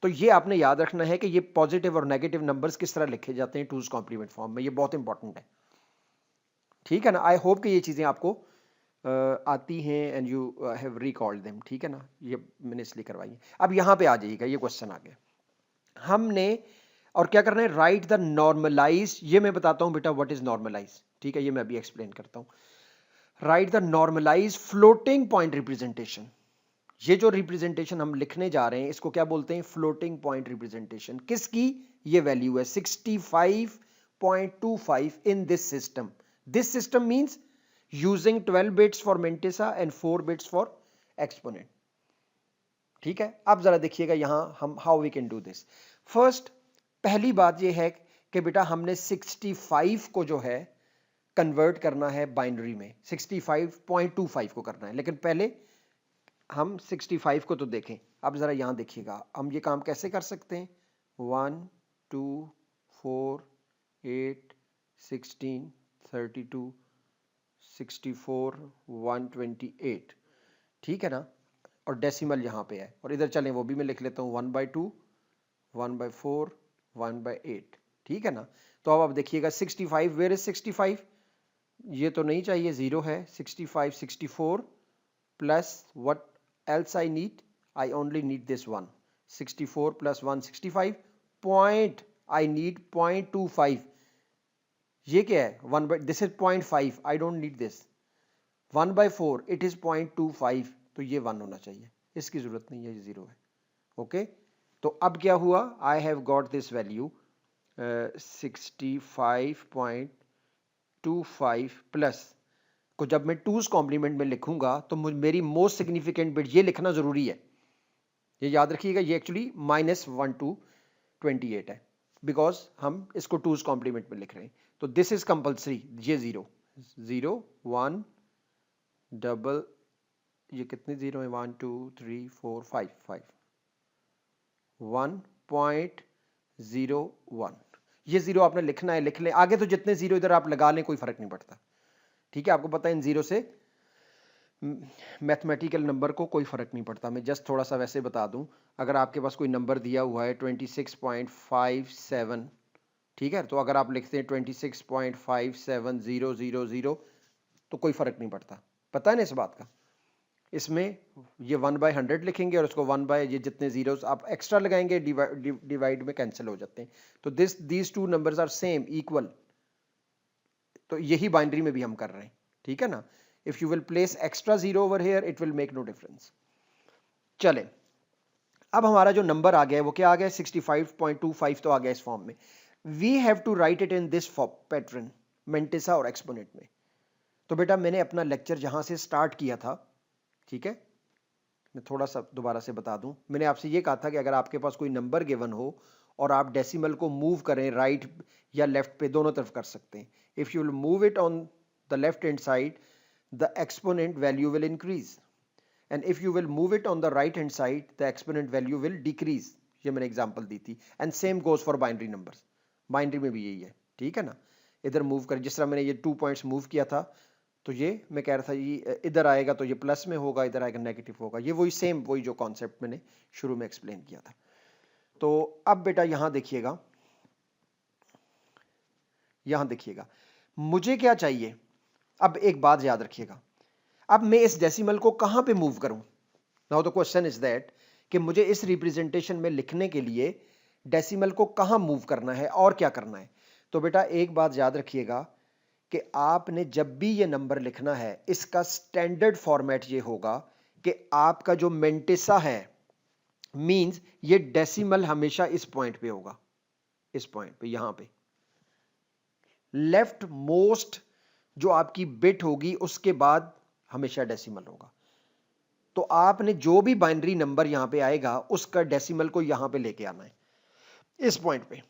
तो ये आपने याद रखना है कि ये पॉजिटिव और नेगेटिव नंबर्स किस तरह लिखे जाते हैं टूज कॉम्प्लीमेंट फॉर्म में, ये बहुत इंपॉर्टेंट है, ठीक है ना। आई होप कि ये चीज़ें आपको आती हैं and you have recalled them, ठीक है ना, ये मैंने इसलिए करवाई है। अब यहाँ पे आ जाइएगा, ये क्वेश्चन आ गया, हमने और क्या करना है, राइट द नॉर्मलाइज, ये मैं बताता हूं बेटा व्हाट इज नॉर्मलाइज, ठीक है, ये मैं अभी एक्सप्लेन करता हूं। Write the normalise floating point representation, ये जो रिप्रेजेंटेशन हम लिखने जा रहे हैं इसको क्या बोलते हैं, फ्लोटिंग पॉइंट रिप्रेजेंटेशन। किसकी, ये वैल्यू है 65.25 in this system. This system means using 12 bits for mantissa and 4 bits for exponent, ठीक है। अब जरा देखिएगा यहां हम how we can do this. First, पहली बात यह है कि बेटा हमने 65 को जो है कन्वर्ट करना है बाइनरी में, 65.25 को करना है, लेकिन पहले हम 65 को तो देखें। अब जरा यहां देखिएगा हम ये काम कैसे कर सकते हैं, 1 2 4 8 16 32 64 128, ठीक है ना, और डेसिमल यहां पे है, और इधर चलें वो भी मैं लिख लेता हूं 1/2 1/4 1/8, ठीक है ना। तो अब आप देखिएगा 65, वेयर इज 65, ये तो नहीं चाहिए, जीरो है। 65 64 plus what else I need, I only need this one, 64 plus 1 65, point I need 0.25, ये क्या है, this is 0.5, I don't need this, 1/4 it is 0.25, तो ये 1 होना चाहिए, इसकी जरूरत नहीं है, ये 0 है। ओके, तो अब क्या हुआ, I have got this value 65.25 plus को जब मैं टूज कॉम्प्लीमेंट में लिखूंगा तो मेरी मोस्ट सिग्निफिकेंट बिट ये लिखना जरूरी है, ये याद रखिएगा, ये एक्चुअली -1 to 28 है, बिकॉज हम इसको टूज कॉम्प्लीमेंट में लिख रहे हैं। तो दिस इज कंपल्सरी, ये 0 0 1 डबल, ये कितने 0 है, 1 2 3 4 5 5 1.01, ये 0 आपने लिखना है, लिख लें, आगे तो जितने 0 इधर आप लगा लें कोई फर्क नहीं पड़ता, ठीक है। आपको पता है इन 0 से मैथमेटिकल नंबर को कोई फर्क नहीं पड़ता। मैं जस्ट थोड़ा सा वैसे बता दूं, अगर आपके पास कोई नंबर दिया हुआ है 26.57, ठीक है, तो अगर आप लिखते हैं 26.57000 तो कोई फर्क नहीं पड़ता, पता है ना इस बात का। इसमें ये 1/100 लिखेंगे और उसको 1 ये जितने जीरोस आप एक्स्ट्रा लगाएंगे डिवाइड में कैंसिल हो जाते हैं, तो these two numbers are same equal, तो यही बाइनरी में भी हम कर रहे हैं, ठीक है ना। If you will place extra 0 over here it will make no difference. चले, अब हमारा जो नंबर आ गया है वो क्या आ गया, 65.25 तो आ गया इस फॉर्म में। We have to write it in this pattern, mantissa और एक्सपोनेंट में। तो बेटा मैंने अपना लेक्चर जहां से स्टार्ट किया था, ठीक है, मैं थोड़ा सा दोबारा से बता दूं, मैंने आपसे ये कहा था कि अगर आपके पास कोई नंबर गिवन हो और आप डेसिमल को मूव करें राइट या लेफ्ट पे, दोनों तरफ कर सकते हैं। If you will move it on the left hand side the exponent value will increase, and if you will move it on the right hand side the exponent value will decrease, ये मैंने example दी थी। And same goes for binary numbers, binary में भी यही है, ठीक है ना। इधर मूव कर, जिस तरह मैंने ये 2 पॉइंट्स मूव किया था, तो ये मैं कह रहा था ये इधर आएगा तो ये प्लस में होगा, इधर आएगा नेगेटिव होगा, ये वही सेम वही जो कॉन्सेप्ट मैंने शुरू में एक्सप्लेन किया था। तो अब बेटा यहां देखिएगा, यहां देखिएगा मुझे क्या चाहिए। अब एक बात याद रखिएगा, अब मैं इस डेसिमल को कहां पे मूव करूं। Now the question is that कि मुझे इस रिप्रेजेंटेशन में लिखने के लिए डेसिमल को कहां मूव करना है और क्या करना है। तो बेटा एक बात याद रखिएगा कि आपने जब भी ये नंबर लिखना है इसका स्टैंडर्ड फॉर्मेट ये होगा कि आपका जो मेंटिसा है मींस ये डेसिमल हमेशा इस पॉइंट पे होगा, इस पॉइंट पे, यहां पे लेफ्ट मोस्ट जो आपकी बिट होगी उसके बाद हमेशा डेसिमल होगा। तो आपने जो भी बाइनरी नंबर यहां पे आएगा उसका डेसिमल को यहां पे लेके आना है, इस पॉइंट पे,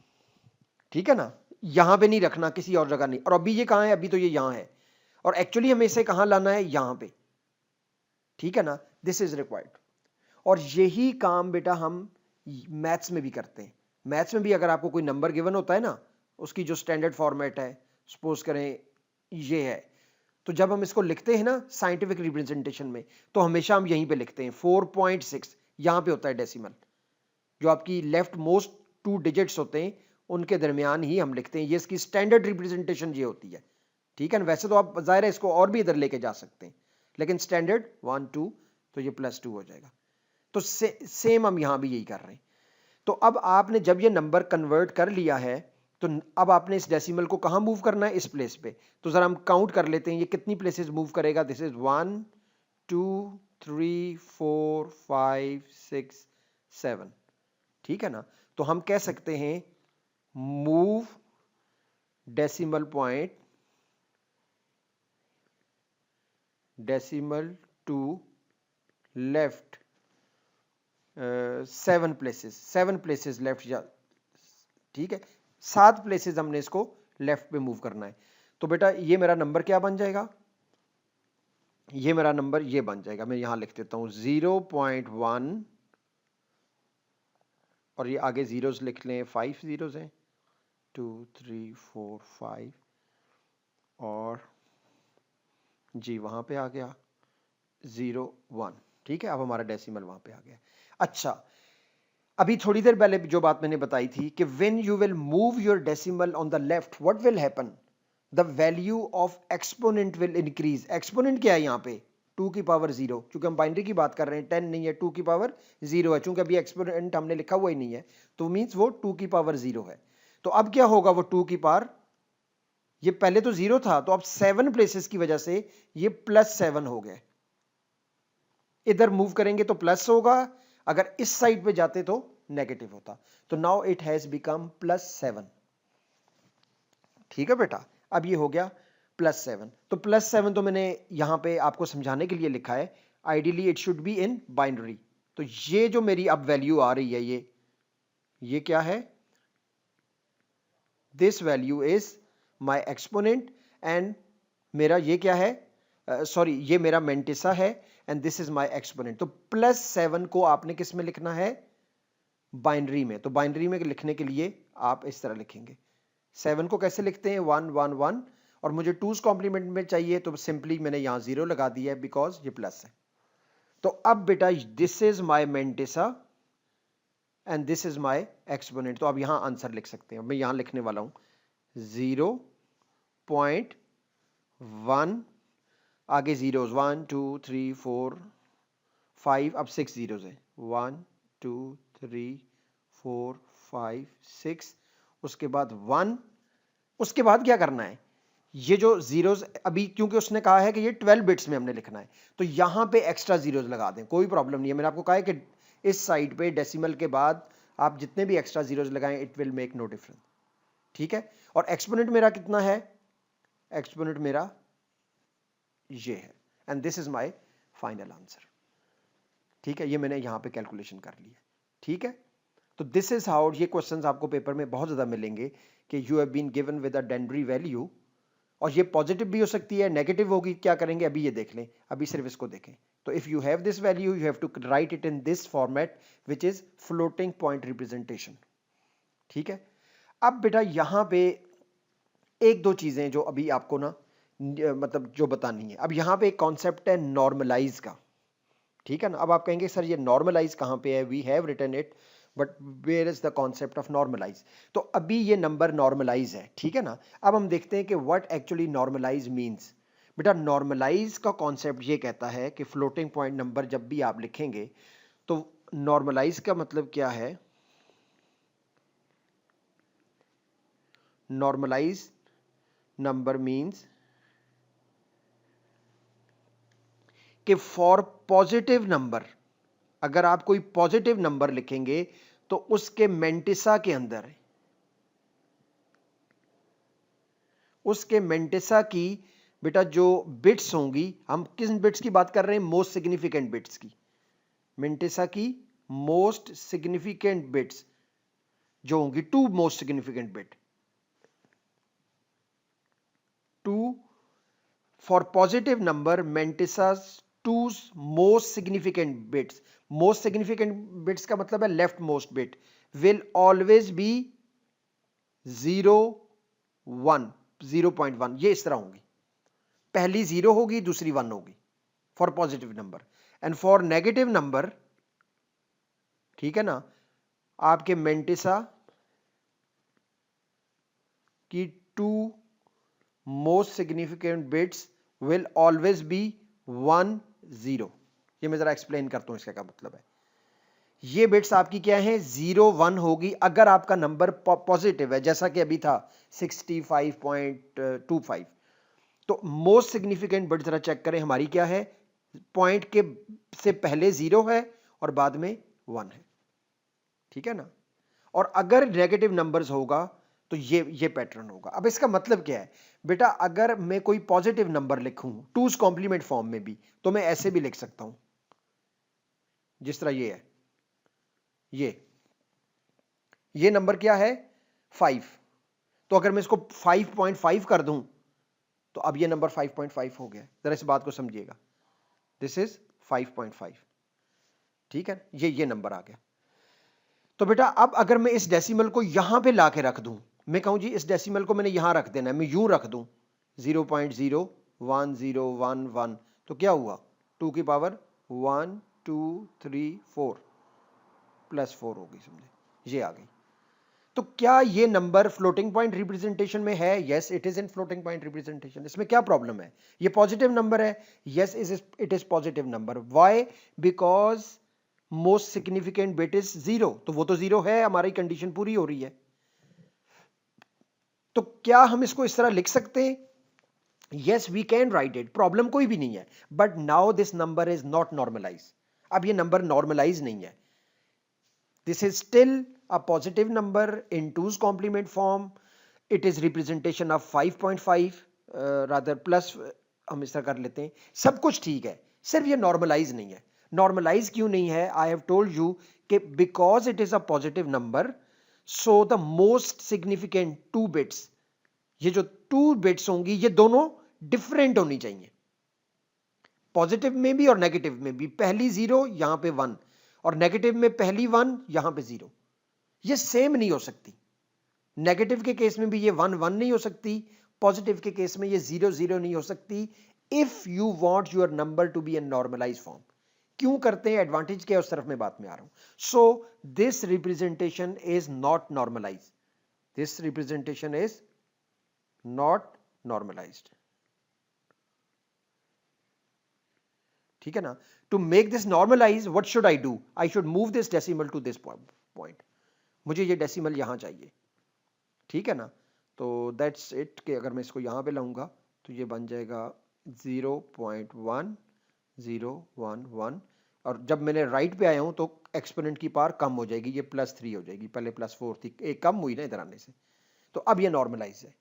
ठीक है ना। यहां पे नहीं रखना, किसी और जगह नहीं। और अभी ये कहां है, अभी तो ये यहां है, और एक्चुअली हमें इसे कहां लाना है, यहां पे, ठीक है ना। दिस इज रिक्वायर्ड, और यही काम बेटा हम मैथ्स में भी करते हैं। मैथ्स में भी अगर आपको कोई नंबर गिवन होता है ना, उसकी जो स्टैंडर्ड फॉर्मेट है, सपोज करें ये है, तो जब हम इसको लिखते हैं ना साइंटिफिक रिप्रेजेंटेशन में, तो हमेशा हम यहीं पे लिखते हैं 4.6, यहां पे होता है डेसिमल, जो आपकी लेफ्ट मोस्ट 2 डिजिट्स होते हैं उनके दरमियान ही हम लिखते हैं, ये इसकी स्टैंडर्ड रिप्रेजेंटेशन ये होती है, ठीक है ना। वैसे तो आप जाहिर है इसको और भी इधर लेके जा सकते हैं, लेकिन स्टैंडर्ड 1 2, तो ये +2 हो जाएगा। तो सेम हम यहां भी यही कर रहे हैं। तो अब आपने जब ये नंबर कन्वर्ट कर लिया है तो अब आपने इस डेसिमल को कहाँ मूव करना है, इस प्लेस पे। तो जरा हम काउंट कर लेते हैं ये कितनी प्लेसेस मूव करेगा। दिस इज 1 2 3 4 5 6 7, ठीक है ना। तो हम कह सकते हैं move decimal point decimal to left 7 places, 7 places left, या ठीक है 7 प्लेसेस हमने इसको लेफ्ट पे मूव करना है। तो बेटा ये मेरा नंबर क्या बन जाएगा, ये मेरा नंबर ये बन जाएगा, मैं यहां लिख देता हूं 0.1 और ये आगे जीरोस लिख लें, 5 जीरोस हैं, 2 3 4 5 और जी वहां पे आ गया 0 1, ठीक है। अब हमारा डेसिमल वहां पे आ गया। अच्छा, अभी थोड़ी देर पहले जो बात मैंने बताई थी कि when you will move your decimal on the left what will happen, the value of exponent will increase. Exponent क्या है यहाँ पे, 2 की पावर 0, क्योंकि हम बाइनरी की बात कर रहे हैं, 10 नहीं है, 2 की पावर 0 है, चूंकि अभी एक्सपोनेंट हमने लिखा हुआ ही नहीं है, तो मीन्स वो 2 की पावर 0 है। तो अब क्या होगा, वो 2 की पावर, ये पहले तो 0 था, तो अब 7 प्लेसेस की वजह से ये +7 हो गया। इधर मूव करेंगे तो प्लस होगा, अगर इस साइड पे जाते तो नेगेटिव होता। तो नाउ इट हैज बिकम +7, ठीक है बेटा। अब ये हो गया +7। तो +7 तो मैंने यहां पे आपको समझाने के लिए लिखा है, ideally it should be in binary. तो ये जो मेरी अब वैल्यू आ रही है, ये क्या है, this value is my exponent and मेरा ये क्या है, सॉरी ये मेरा मेंटिसा है and this is my exponent. तो +7 को आपने किस में लिखना है, बाइनरी में। तो बाइनरी में लिखने के लिए आप इस तरह लिखेंगे, 7 को कैसे लिखते हैं, 1 1 1, और मुझे 2's कॉम्प्लीमेंट में चाहिए तो सिंपली मैंने यहां 0 लगा दिया है बिकॉज ये प्लस है। तो अब बेटा this is my mantissa and this is my exponent. तो अब यहां आंसर लिख सकते हैं, मैं यहां लिखने वाला हूं 0.1, आगे जीरोस 1 2 3 4 5, अब 6 जीरोस है, 1 2 3 4 5 6, उसके बाद 1, उसके बाद क्या करना है, ये जो जीरोस अभी क्योंकि उसने कहा है कि ये 12 बिट्स में हमने लिखना है, तो यहां पे एक्स्ट्रा जीरोस लगा दें, कोई प्रॉब्लम नहीं है। मैंने आपको कहा है कि इस साइड पे डेसिमल के बाद आप जितने भी एक्स्ट्रा जीरोस लगाएं it will make no difference, ठीक है। और एक्सपोनेंट मेरा कितना है, एक्सपोनेंट मेरा ये है and this is my final answer, ठीक है। ये मैंने यहां पे कैलकुलेशन कर ली है, ठीक है। तो दिस इज हाउ, ये क्वेश्चंस आपको पेपर में बहुत ज्यादा मिलेंगे कि you have been given with a denary value, और ये पॉजिटिव भी हो सकती है, नेगेटिव होगी, क्या करेंगे अभी ये देख लें, अभी सिर्फ इसको देखें। तो if you have this value you have to write it in this format which is floating point representation, ठीक है। अब बेटा यहां पे एक दो चीजें जो अभी आपको ना मतलब जो बतानी है, अब यहां पे एक कॉन्सेप्ट है नॉर्मलाइज का, ठीक है ना। अब आप कहेंगे सर ये नॉर्मलाइज कहां पे है, we have written it but where is the concept of normalise. तो अभी ये नंबर नॉर्मलाइज है, ठीक है ना। अब हम देखते हैं कि व्हाट एक्चुअली नॉर्मलाइज मींस। बेटा नॉर्मलाइज का कॉन्सेप्ट ये कहता है कि फ्लोटिंग पॉइंट नंबर जब भी आप लिखेंगे तो नॉर्मलाइज का मतलब क्या है, नॉर्मलाइज नंबर मींस कि फॉर पॉजिटिव नंबर, अगर आप कोई पॉजिटिव नंबर लिखेंगे तो उसके मेंटिसा के अंदर, उसके मेंटिसा की बेटा जो बिट्स होंगी, हम किस बिट्स की बात कर रहे हैं, मोस्ट सिग्निफिकेंट बिट्स की, मेंटिसा की मोस्ट सिग्निफिकेंट बिट्स जो होंगी, two most significant bit, two for positive number mantissas two most significant bits, most significant bits का मतलब है left most bit, will always be 0 1 0.1, ये इस तरह होंगी, पहली 0 होगी दूसरी 1 होगी for positive number. And for negative number, ठीक है ना, आपके मेंटिसा की two most significant bits will always be 1 0। ये मैं जरा एक्सप्लेन करता हूं इसका क्या मतलब है। ये बिट्स आपकी क्या है, 0 1 होगी अगर आपका नंबर पॉजिटिव है, जैसा कि अभी था 65.25। तो मोस्ट सिग्निफिकेंट बिट जरा चेक करें हमारी क्या है, पॉइंट के से पहले 0 है और बाद में 1 है, ठीक है ना। और अगर नेगेटिव नंबर्स होगा तो ये पैटर्न होगा। अब इसका मतलब क्या है बेटा, अगर मैं कोई पॉजिटिव नंबर लिखूं टूज कॉम्प्लीमेंट फॉर्म में भी, तो मैं ऐसे भी लिख सकता हूं, जिस तरह ये है, ये नंबर क्या है 5। तो अगर मैं इसको 5.5 कर दूं तो अब ये नंबर 5.5 हो गया। जरा इस बात को समझिएगा, दिस इज 5.5, ठीक है, ये नंबर आ गया। तो बेटा अब अगर मैं इस डेसिमल को यहां पे लाके रख दूं, मैं कहूं जी इस डेसिमल को मैंने यहां रख देना है, मैं यूं रख दूं 0.01011, तो क्या हुआ 2 की पावर 1 2 3 4 प्लस 4 होगी, समझे, ये आ गई। तो क्या ये नंबर फ्लोटिंग पॉइंट रिप्रेजेंटेशन में है? Yes, it is in floating point representation. इसमें क्या प्रॉब्लम है, ये पॉजिटिव नंबर है। Yes, it is positive number. Why? Because most significant bit is 0, तो वो तो 0 है, हमारी कंडीशन पूरी हो रही है। तो क्या हम इसको इस तरह लिख सकते हैं? Yes, we can write it, problem कोई भी नहीं है। But now this number is not normalise. अब ये नंबर नॉर्मलाइज नहीं है। This is still a positive number in 2's complement form. It is representation of 5.5 rather plus, हम इस तरह कर लेते हैं, सब कुछ ठीक है, सिर्फ ये नॉर्मलाइज नहीं है। नॉर्मलाइज क्यों नहीं है? आई हैव टोल्ड यू कि because it is a positive number, so the most significant 2 bits, ये जो 2 बिट्स होंगी ये दोनों डिफरेंट होनी चाहिए, पॉजिटिव में भी और नेगेटिव में भी। पहली 0 यहां पे 1 और नेगेटिव में पहली 1 यहां पे 0, ये सेम नहीं हो सकती। नेगेटिव के केस में भी ये 1 1 नहीं हो सकती, पॉजिटिव के केस में ये 0 0 नहीं हो सकती। If you want your number to be a normalise form. क्यों करते हैं, एडवांटेज क्या है, उस तरफ में बात में आ रहा हूं। So this representation is not normalise, this representation is not normalised, ठीक है ना। To make this normalise what should I do? I should move this decimal to this point, मुझे ये डेसिमल यहां चाहिए, ठीक है ना। तो दैट्स इट, कि अगर मैं इसको यहां पे लाऊंगा तो ये बन जाएगा 0.1011, और जब मैंने राइट पे आया हूं तो एक्सपोनेंट की पावर कम हो जाएगी, ये +3 हो जाएगी, पहले +4 थी, एक कम हुई ना इधर आने से, तो अब ये नॉर्मलाइज है।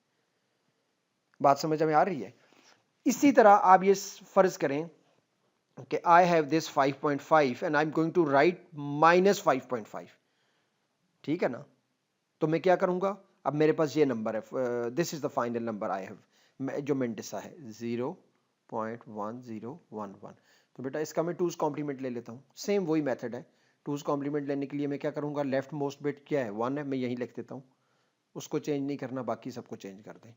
बात समझ में आ रही है? इसी तरह आप ये फर्ज करें कि I have this 5.5 and I am going to write -5.5, ठीक है ना। तो मैं क्या करूंगा, अब मेरे पास ये नंबर है, this is the final number I have, जो मेंटिसा है 0.1011। तो बेटा इसका मैं 2's कॉम्प्लीमेंट ले लेता हूँ, सेम वही मेथड है। 2's कॉम्प्लीमेंट लेने के लिए मैं क्या करूंगा, लेफ्ट मोस्ट बिट क्या है 1 है, मैं यहीं लिख देता हूँ, उसको चेंज नहीं करना, बाकी सबको चेंज कर दें,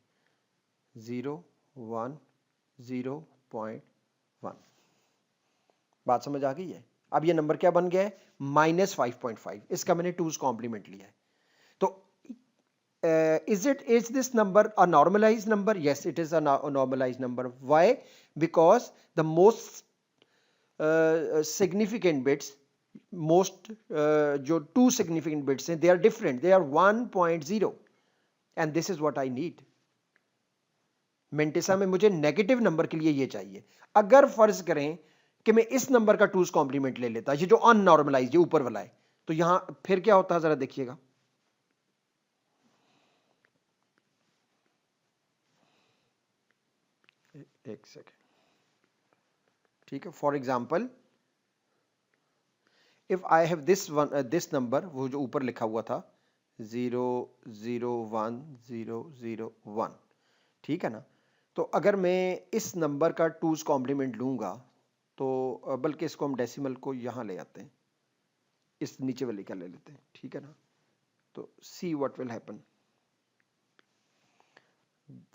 0.10.1। बात समझ आ गई है? अब ये नंबर क्या बन गया है, -5.5, इसका मैंने 2's कॉम्प्लीमेंट लिया है। तो is this number a normalized number? Yes, it is a normalized number. Why? Because the most significant bits, जो 2 significant bits हैं, they are different, they are 1.0 and this is what I need. Mantissa में मुझे negative number के लिए ये चाहिए। अगर फर्ज करें कि मैं इस नंबर का 2's कॉम्प्लीमेंट ले लेता, ये जो अननॉर्मलाइज्ड है ऊपर वाला है, तो यहां फिर क्या होता है जरा देखिएगा, एक सेकेंड, ठीक है। For example if I have this number, वो जो ऊपर लिखा हुआ था 001001, ठीक है ना। तो अगर मैं इस नंबर का 2's कॉम्प्लीमेंट लूंगा, तो बल्कि इसको हम डेसिमल को यहां ले आते हैं, इस नीचे वाले का ले लेते हैं, ठीक है ना। तो see what will happen,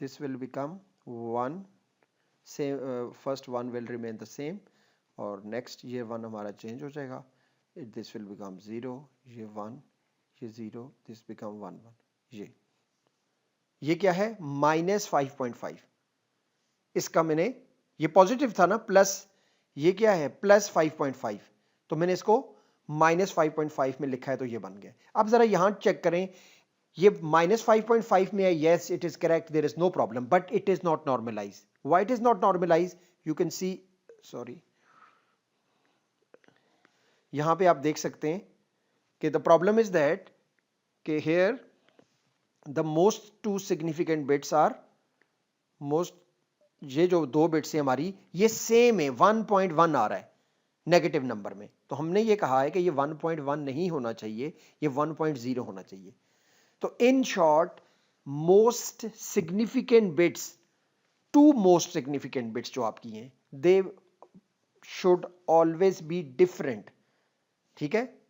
this will become 1, same, first 1 will remain the same, और नेक्स्ट ये 1 हमारा चेंज हो जाएगा, दिस विल बिकम 0, ये 1, ये 0, दिस बिकम 1 1। ये क्या है, -5.5। इसका मैंने, ये पॉजिटिव था ना, प्लस, ये क्या है +5.5, तो मैंने इसको -5.5 में लिखा है तो ये बन गया। अब जरा यहां चेक करें, ये -5.5 में है, yes it is correct, there is no problem, but it is not normalise. Why it is not normalise? You can see, sorry, यहां पे आप देख सकते हैं कि द प्रॉब्लम इज दैट कि here the most two significant bits are most, ये जो दो बिट्स है हमारी ये सेम है, 1.1 आ रहा है नेगेटिव नंबर में, तो हमने ये कहा है कि ये 1.1 नहीं होना चाहिए, ये 1.0 होना चाहिए। तो in short most significant bits, two most significant bits जो आपकी हैं, they should always be different, ठीक है,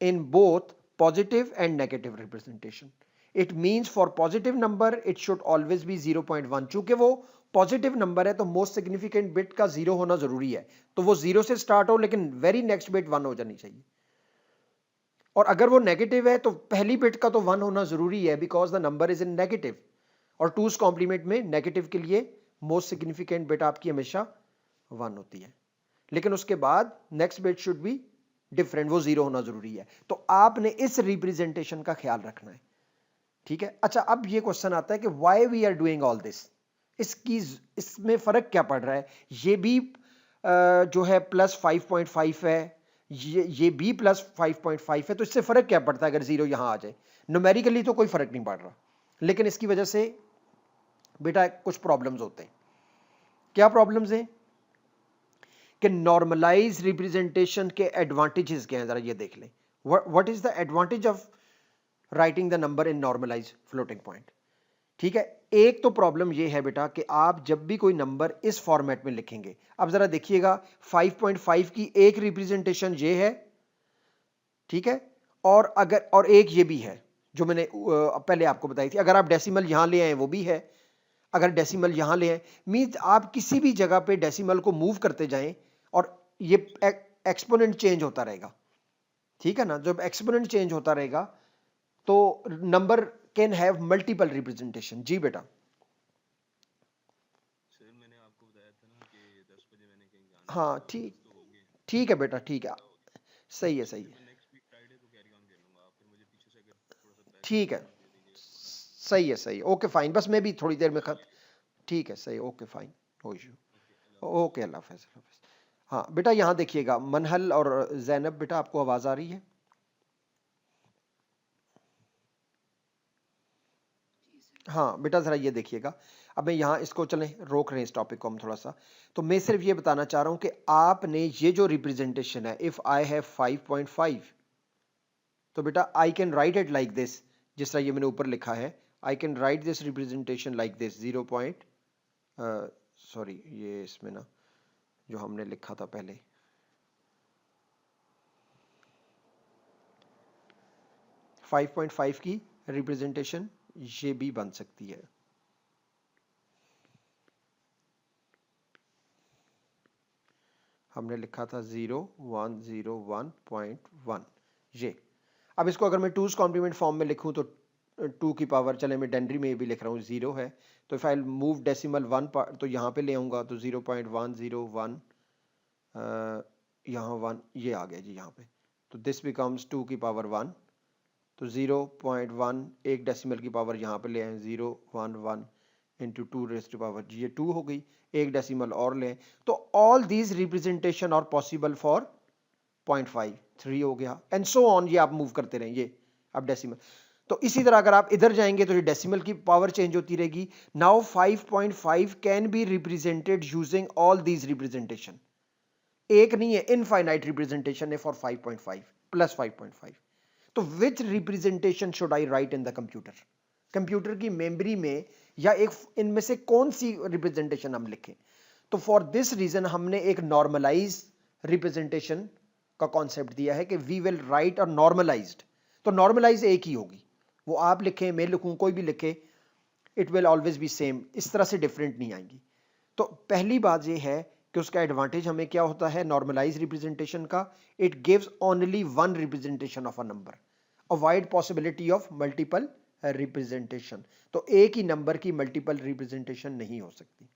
in both positive and negative representation. It means for positive number it should always be 0.1, चूंकि वो पॉजिटिव नंबर है तो most significant bit का 0 होना जरूरी है, तो वो 0 से स्टार्ट हो लेकिन वेरी नेक्स्ट बिट 1 हो जानी चाहिए। और अगर वो नेगेटिव है तो पहली बिट का तो 1 होना जरूरी है, because the number is in negative, और टूज कॉम्प्लीमेंट में नेगेटिव के लिए मोस्ट सिग्निफिकेंट बिट आपकी हमेशा 1 होती है, लेकिन उसके बाद next bit should be different, वो 0 होना जरूरी है। तो आपने इस रिप्रेजेंटेशन का ख्याल रखना है, ठीक है। अच्छा, अब ये क्वेश्चन आता है कि why we are doing all this, इसमें फर्क क्या पड़ रहा है? ये भी जो है +5.5 है, ये भी +5.5 है, तो इससे फर्क क्या पड़ता है अगर 0 यहां आ जाए? न्यूमेरिकली तो कोई फर्क नहीं पड़ रहा, लेकिन इसकी वजह से बेटा कुछ प्रॉब्लम्स होते हैं। क्या प्रॉब्लम्स हैं? कि नॉर्मलाइज रिप्रेजेंटेशन के एडवांटेजेस क्या हैं, जरा ये देख लें। What is the advantage of writing the number in normalise floating point? ठीक है, एक तो प्रॉब्लम ये है बेटा कि आप जब भी कोई नंबर इस फॉर्मेट में लिखेंगे, अब जरा देखिएगा 5.5 की एक रिप्रेजेंटेशन ये है, ठीक है, और एक ये भी है जो मैंने पहले आपको बताई थी। अगर आप डेसिमल यहां ले आए वो भी है, अगर डेसिमल यहां ले आए, मींस आप किसी भी जगह पे डेसिमल को मूव करते जाएं और ये एक्सपोनेंट चेंज होता रहेगा, ठीक है ना। जब एक्सपोनेंट चेंज होता रहेगा तो number can have multiple representation. जी बेटा। सर मैंने आपको बताया था ना कि 10 बजे मैंने कहीं जाना है, हाँ तो ठीक, कुछ तो हो गया। ठीक है बेटा, ठीक है, सही है, सही फिर है, मैं नेक्स्ट वीक फ्राइडे को कैरी ऑन कर लूंगा, आप फिर मुझे पीछे से अगर थोड़ा सा बैक ठीक है, कर दे दीजिए थोड़ा। सही है, सही है, ओके फाइन, बस मैं भी थोड़ी देर में खत, चलिए, ठीक है, सही, okay fine, no issue, okay, अल्लाह हाफिज़। ओके, अल्लाह हाफ़िज़, अल्लाह हाफ़िज़। हाँ बेटा, यहाँ देखिएगा मनहल और जैनब, बेटा आपको आवाज़ आ रही है? हाँ बेटा, ज़रा ये देखिएगा, अब मैं यहाँ इसको चलें रोक रहे हैं इस टॉपिक को हम थोड़ा सा। तो मैं सिर्फ ये बताना चाह रहा हूँ कि आपने ये जो रिप्रेजेंटेशन है, इफ़ आई हैव 5.5, तो बेटा आई can write it like this, जिस तरह ये मैंने ऊपर लिखा है, आई can write this representation like this 0 point, sorry ये इसमें ना जो हमने लिखा था पहले, 5.5 की रिप्रेजेंटेशन ये भी बन सकती है। हमने लिखा था 0101.1 ये। अब इसको अगर मैं टूज कॉम्प्लीमेंट फॉर्म में लिखूं तो 2 की पावर, चले मैं डेंड्री में भी लिख रहा हूँ 0 है, तो इफ आई मूव डेसिमल 1 तो यहाँ पे ले आऊँगा तो 0.101, यहाँ 1 ये आ गया जी यहाँ पे, तो दिस बिकम्स 2 की पावर 1, तो 0.1 एक डेसिमल की पावर यहाँ पे ले आए 0.11 इंटू 2 रेज़ टू पावर, ये 2 हो गई, एक डेसिमल और लें, तो all these representation are possible for 0.5, 3 हो गया, एंड सो ऑन, ये आप मूव करते रहें ये अब डेसिमल। तो इसी तरह अगर आप इधर जाएंगे तो ये डेसिमल की पावर चेंज होती रहेगी। Now 5.5 can be represented using all these representation, एक नहीं है, इनफाइनाइट रिप्रेजेंटेशन है फॉर 5.5 प्लस 5.5। तो which representation should I write in the computer, computer की मेमोरी में, या एक इनमें से कौन सी रिप्रेजेंटेशन हम लिखें? तो फॉर दिस रीजन हमने एक नॉर्मलाइज रिप्रेजेंटेशन का कॉन्सेप्ट दिया है कि we will write a normalized, तो नॉर्मलाइज एक ही होगी, वो आप लिखें मैं लिखूं कोई भी लिखे, it will always B same, इस तरह से डिफरेंट नहीं आएंगी। तो पहली बात ये है कि उसका एडवांटेज हमें क्या होता है नॉर्मलाइज रिप्रेजेंटेशन का, it gives only one representation of a number, avoid possibility of multiple representation, तो एक ही नंबर की मल्टीपल रिप्रेजेंटेशन नहीं हो सकती,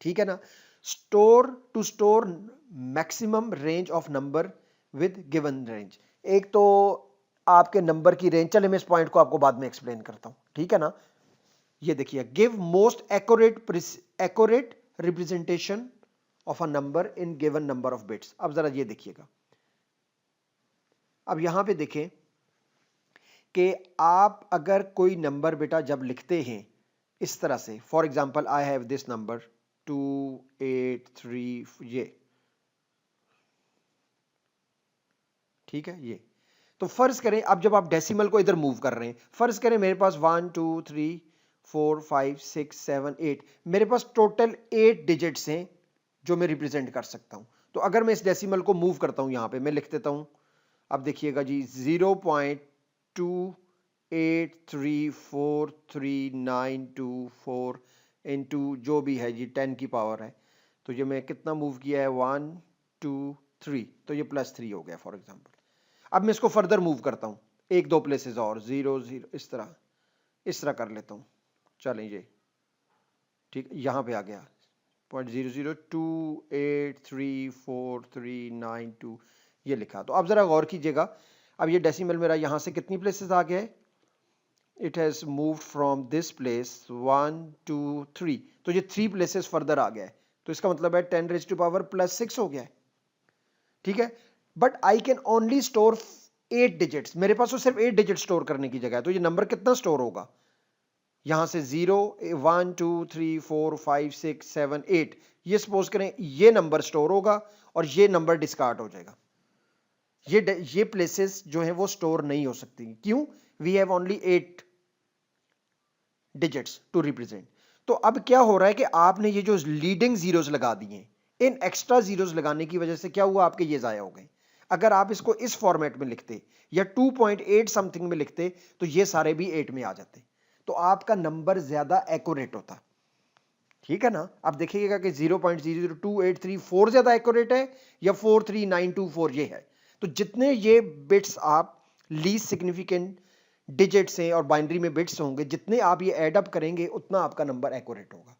ठीक है ना। Store to store maximum range of number with given range. एक तो आपके नंबर की रेंज, चले मैं इस पॉइंट को आपको बाद में एक्सप्लेन करता हूं, ठीक है ना। ये देखिए, give most accurate representation of a number in given number of bits. अब जरा ये देखिएगा, अब यहां पे देखें कि आप अगर कोई नंबर बेटा जब लिखते हैं इस तरह से, for example I have this number 283, ये ठीक है। ये तो फर्ज करें, अब जब आप डेसिमल को इधर मूव कर रहे हैं, फर्ज करें मेरे पास 1 2 3 4 5 6 7 8, मेरे पास टोटल 8 डिजिट्स हैं जो मैं रिप्रेजेंट कर सकता हूं। तो अगर मैं इस डेसिमल को मूव करता हूं, यहां पे मैं लिख देता हूं, अब देखिएगा जी 0.28343924 इंटू जो भी है जी 10 की पावर है, तो ये मैं कितना मूव किया है 1 2 3, तो ये +3 हो गया फॉर एग्जांपल। अब मैं इसको फर्दर मूव करता हूं एक दो प्लेसेस और, 0 0 इस तरह कर लेता हूं, चलें ये ठीक, यहां पे आ गया 0.002834392 ये लिखा। तो अब जरा गौर कीजिएगा, अब ये डेसिमल मेरा यहां से कितनी प्लेसेस आ गया है, it has moved from this place 1 2 3, तो ये 3 प्लेसेस फर्दर आ गया है, तो इसका मतलब है 10⁻⁻6 हो गया है, ठीक है। But I can only store 8 digits, मेरे पास तो सिर्फ 8 डिजिट स्टोर करने की जगह है, तो ये नंबर कितना स्टोर होगा, यहां से 0 1 2 3 4 5 6 7 8, ये सपोज करें ये नंबर स्टोर होगा और ये नंबर डिस्कार्ड हो जाएगा। ये प्लेसेस जो है वो स्टोर नहीं हो सकती, क्यों, we have only 8 digits to represent. तो अब क्या हो रहा है कि आपने ये जो लीडिंग जीरोस लगा दिए, इन एक्स्ट्रा जीरोस लगाने की वजह से क्या हुआ, आपके ये जाया हो गए। अगर आप इसको इस फॉर्मेट में लिखते या 2.8 समथिंग में लिखते तो ये सारे भी 8 में आ जाते, तो आपका नंबर ज्यादा एक्यूरेट होता, ठीक है ना। आप देखिएगा कि 0.00283 ज्यादा एक्यूरेट है या 43924 ये है। तो जितने ये बिट्स आप लीस्ट सिग्निफिकेंट डिजिट्स हैं और बाइनरी में बिट्स होंगे, जितने आप ये ऐड अप करेंगे उतना आपका नंबर एक्यूरेट होगा।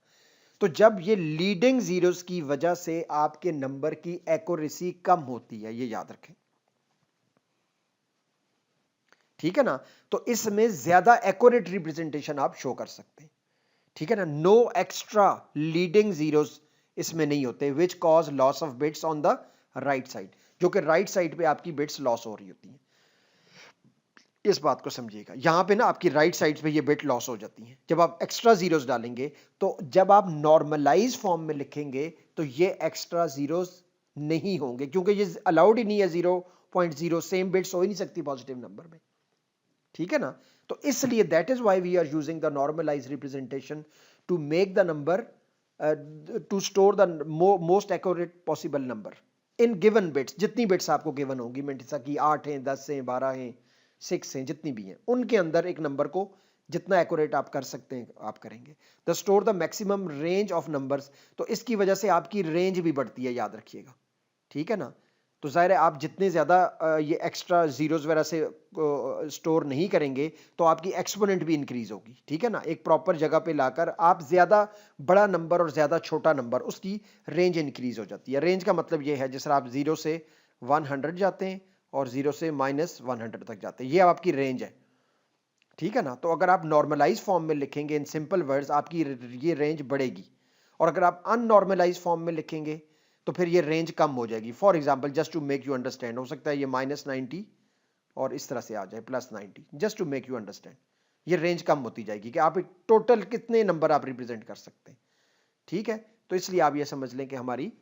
तो जब ये लीडिंग जीरोस की वजह से आपके नंबर की एक्यूरेसी कम होती है, ये याद रखें, ठीक है ना। तो इसमें ज्यादा एक्यूरेट रिप्रेजेंटेशन आप शो कर सकते हैं, ठीक है ना। नो एक्स्ट्रा लीडिंग जीरोस इसमें नहीं होते, which cause loss of beads on the right side, जो कि राइट साइड पे आपकी बिट्स लॉस हो रही होती हैं। इस बात को समझिएगा, यहां पे ना आपकी राइट साइड पे ये बिट लॉस हो जाती हैं जब आप एक्स्ट्रा जीरोस डालेंगे। तो जब आप नॉर्मलाइज फॉर्म में लिखेंगे तो ये एक्स्ट्रा जीरोस नहीं होंगे, क्योंकि ये अलाउड ही नहीं है, 0.0 सेम बिट्स हो ही नहीं सकती पॉजिटिव नंबर में, ठीक है ना। तो इसलिए that is why we are using the normalize representation to make the number, to store the most accurate possible number in given bits. जितनी बिट्स आपको गिवन होगी, जैसा कि 8 हैं, 10 हैं, 12 हैं, 6 हैं, जितनी भी हैं, उनके अंदर एक नंबर को जितना एक्यूरेट आप कर सकते हैं आप करेंगे। The store the maximum range of numbers, तो इसकी वजह से आपकी रेंज भी बढ़ती है, याद रखिएगा, ठीक है ना। तो जाहिर है आप जितने ज़्यादा ये एक्स्ट्रा जीरोस वगैरह से स्टोर नहीं करेंगे तो आपकी एक्सपोनेंट भी इंक्रीज होगी, ठीक है ना। एक प्रॉपर जगह पे लाकर आप ज़्यादा बड़ा नंबर और ज़्यादा छोटा नंबर, उसकी रेंज इंक्रीज हो जाती है। रेंज का मतलब ये है जैसे आप 0 से 100 जाते हैं और 0 से -100 तक जाते हैं, ये आपकी रेंज है, ठीक है ना। तो अगर आप नॉर्मलाइज फॉर्म में लिखेंगे इन सिंपल वर्ड्स, आपकी ये रेंज बढ़ेगी, और अगर आप अननॉर्मलाइज फॉर्म में लिखेंगे तो फिर ये रेंज कम हो जाएगी। For example, just to make you understand, हो सकता है ये -90 और इस तरह से आ जाए +90, just to make you understand, ये रेंज कम होती जाएगी कि आप टोटल कितने नंबर आप रिप्रेजेंट कर सकते हैं, ठीक है। तो इसलिए आप ये समझ लें कि हमारी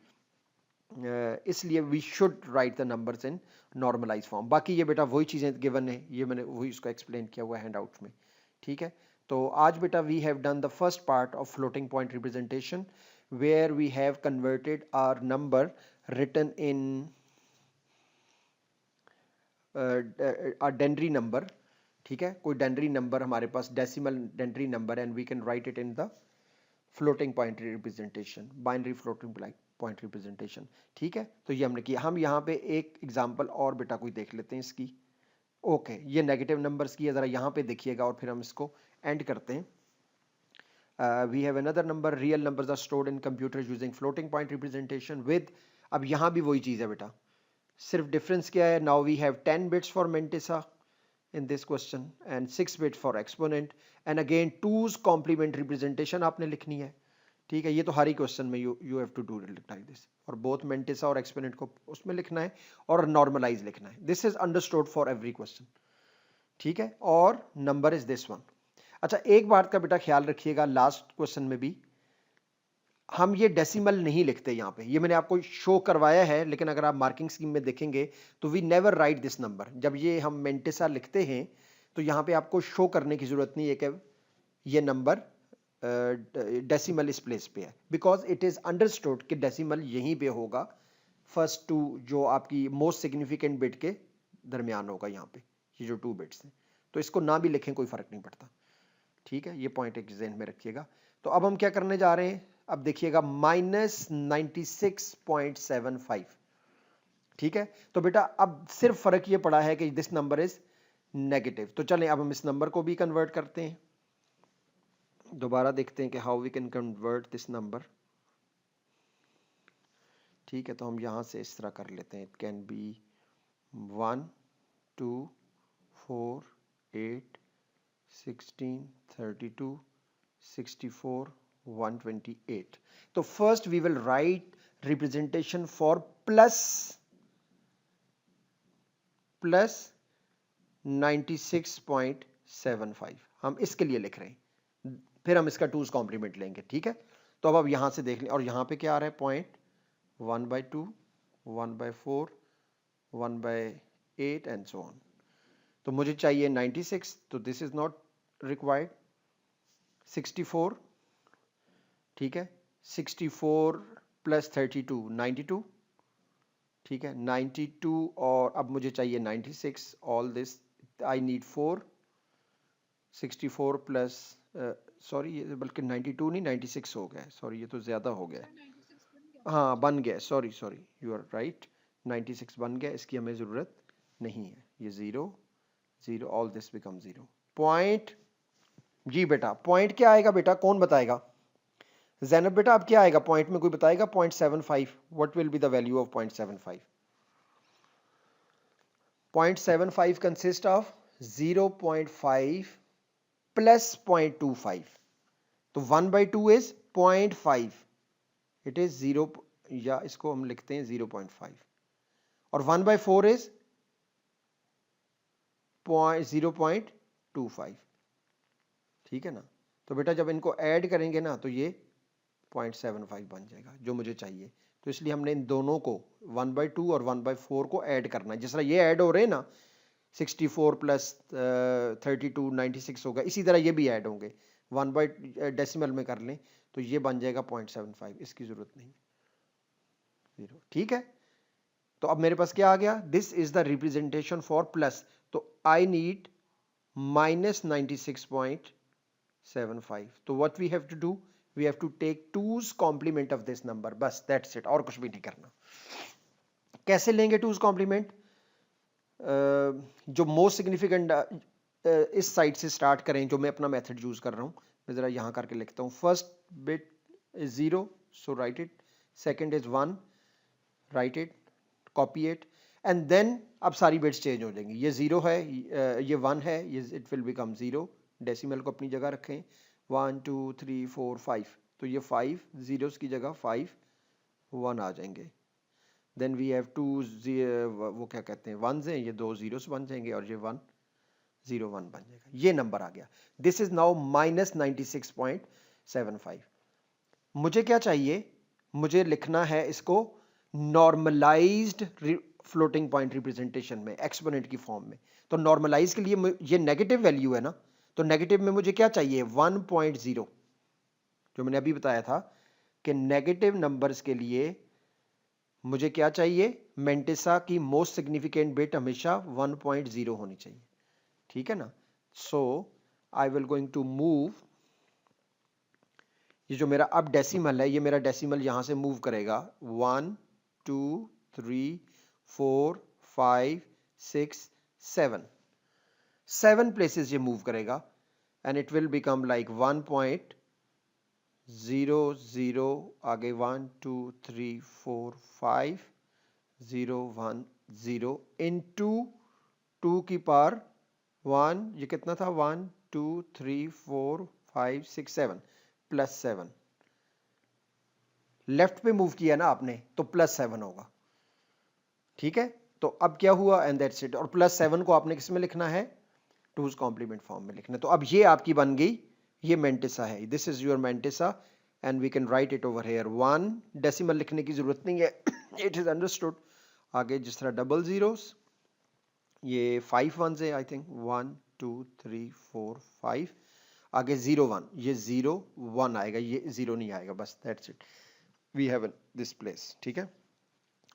इसलिए we should write the numbers in normalize form. बाकी ये बेटा वही चीज़ें गिवन है, ये मैंने वही उसको एक्सप्लेन किया हुआ है हैंड आउट में, ठीक है। तो आज बेटा we have done the first part of floating point representation where we have converted our number written in a denary number, ठीक है। कोई डेनरी नंबर हमारे पास decimal denary number, and we can write it in the floating point representation, binary floating point representation, ठीक है। तो ये हमने किया। हम यहाँ पे एक एग्जांपल और बेटा कोई देख लेते हैं इसकी। ओके, ये नेगेटिव नंबर्स की है, ज़रा यहाँ पे देखिएगा और फिर हम इसको एंड करते हैं। We have another number, real numbers are stored in computers using floating point representation with, अब यहाँ भी वही चीज़ है बेटा, सिर्फ डिफरेंस क्या है, now we have 10 bits for mantissa in this question and 6 bit for exponent and again 2's complement representation आपने लिखनी है, ठीक है। ये तो हर ही क्वेश्चन में you have to do like this और both मेंटिसा और एक्सपोनेंट को उसमें लिखना है और नॉर्मलाइज लिखना है। This is understood for every question, ठीक है। और नंबर इज दिस वन। अच्छा, एक बात का बेटा ख्याल रखिएगा, लास्ट क्वेश्चन में भी हम ये डेसिमल नहीं लिखते यहाँ पे, ये मैंने आपको शो करवाया है, लेकिन अगर आप मार्किंग स्कीम में देखेंगे तो we never write this number. जब ये हम मेंटिसा लिखते हैं तो यहाँ पे आपको शो करने की जरूरत नहीं है कि ये नंबर डेसिमल इस प्लेस पे है, बिकॉज इट इज अंडरस्टूड कि डेसिमल यहीं पे होगा, फर्स्ट टू जो आपकी मोस्ट सिग्निफिकेंट बिट के दरमियान होगा यहाँ पे, ये जो 2 बिट्स हैं, तो इसको ना भी लिखें कोई फर्क नहीं पड़ता, ठीक है। ये पॉइंट एक ज़हन में रखिएगा। तो अब हम क्या करने जा रहे हैं, अब देखिएगा -96.75, ठीक है। तो बेटा अब सिर्फ फर्क ये पड़ा है कि दिस नंबर इज नेगेटिव। तो चलें अब हम इस नंबर को भी कन्वर्ट करते हैं, दोबारा देखते हैं कि how we can convert this number, ठीक है। तो हम यहां से इस तरह कर लेते हैं, इट कैन बी 1 2 4 8 16 32 64 128। तो first we will write representation for plus 96.75, हम इसके लिए लिख रहे हैं, फिर हम इसका 2's कॉम्प्लीमेंट लेंगे, ठीक है। तो अब यहां से देख लें, और यहां पे क्या आ रहा है, पॉइंट 1/2 1/4 1/8 एंड सो ऑन। तो मुझे चाहिए 96, तो दिस इज नॉट रिक्वायर्ड। 64, ठीक है, 64 + 32 92, ठीक है, 92, और अब मुझे चाहिए 96, all this I need 4, 64 plus sorry ये बल्कि 92 नहीं 96 हो गया है, सॉरी ये तो ज़्यादा हो गया है, हाँ बन गया, sorry sorry you are right, 96 बन गया, इसकी हमें ज़रूरत नहीं है, ये 0 0, ऑल दिस बिकम 0। पॉइंट, जी बेटा पॉइंट क्या आएगा बेटा, कौन बताएगा, ज़ैनब बेटा अब क्या आएगा पॉइंट में, कोई बताएगा, 0.75, what will be the value of 0.75? 0.75 consist of 0.5 plus 0.25, तो 1/2 इज 0.5, इट इज 0, या इसको हम लिखते हैं 0.5, और 1/4 इज 0.25, ठीक है ना। तो बेटा जब इनको ऐड करेंगे ना तो ये 0.75 बन जाएगा जो मुझे चाहिए। तो इसलिए हमने इन दोनों को 1/2 और 1/4 को ऐड करना है, जिस तरह ये ऐड हो रहे हैं ना, 64 प्लस 32 96 होगा, इसी तरह ये भी ऐड होंगे, 1 बाई डेसिमल में कर लें तो ये बन जाएगा 0.75, इसकी जरूरत नहीं, 0, ठीक है। तो अब मेरे पास क्या आ गया, this is the representation for plus, तो आई नीड -96.75, तो what we have to do, we have to take 2's complement of this number, बस दैट्स इट, और कुछ भी नहीं करना। कैसे लेंगे 2's कॉम्प्लीमेंट, जो मोस्ट सिग्निफिकेंट इस साइड से स्टार्ट करें, जो मैं अपना मेथड यूज कर रहा हूं, मैं जरा यहां करके लिखता हूं, first bit is 0, so write it, second is 1, write it, copy it, and then अब सारी बिट्स चेंज हो जाएंगी, ये 0 है, ये 1 है, ये इट विल बिकम 0, डेसिमल को अपनी जगह रखें, 1 2 3 4 5, तो ये 5 जीरोस की जगह 5 1 आ जाएंगे, देन वी हैव 2 वो क्या कहते हैं वंस हैं, ये 2 जीरोस बन जाएंगे, और ये 1 0 1 बन जाएगा, ये नंबर आ गया। This is now -96.75। मुझे क्या चाहिए, मुझे लिखना है इसको नॉर्मलाइज्ड फ्लोटिंग पॉइंट रिप्रेजेंटेशन में, एक्सपोनेंट की फॉर्म में। तो नॉर्मलाइज के लिए ये नेगेटिव वैल्यू है ना, तो नेगेटिव में मुझे क्या चाहिए 1.0, जो मैंने अभी बताया था कि नेगेटिव नंबर्स के लिए मुझे क्या चाहिए, मेंटिसा की मोस्ट सिग्निफिकेंट बिट हमेशा 1.0 होनी चाहिए, ठीक है ना। So I will going to move, ये जो मेरा अब डेसिमल है, ये मेरा डेसिमल यहां से मूव करेगा 1 2 3 4 5 6 7 प्लेसेस ये मूव करेगा, and it will become like 1.00, आगे 1 2 3 4 5 0 1 0 into 2 की पावर 1, ये कितना था 1 2 3 4 5 6 7 प्लस 7, लेफ्ट पे मूव किया ना आपने तो प्लस 7 होगा। ठीक है, तो अब क्या हुआ एंड दैट्स इट। और प्लस 7 को आपने किस में लिखना है, टूज कॉम्प्लीमेंट फॉर्म में लिखना है। तो अब ये आपकी बन गई, ये मेंटिसा है, this is your mantissa and we can write it over here. 1 decimal लिखने की जरूरत नहीं है, इट इज अंडरस्टूड। आगे जिस तरह डबल जीरोस, ये 5 वंस है आई थिंक, 1 2 3 4 5, आगे 0 1, ये 0 1 आएगा, ये 0 नहीं आएगा, बस that's it, we have this place. ठीक है,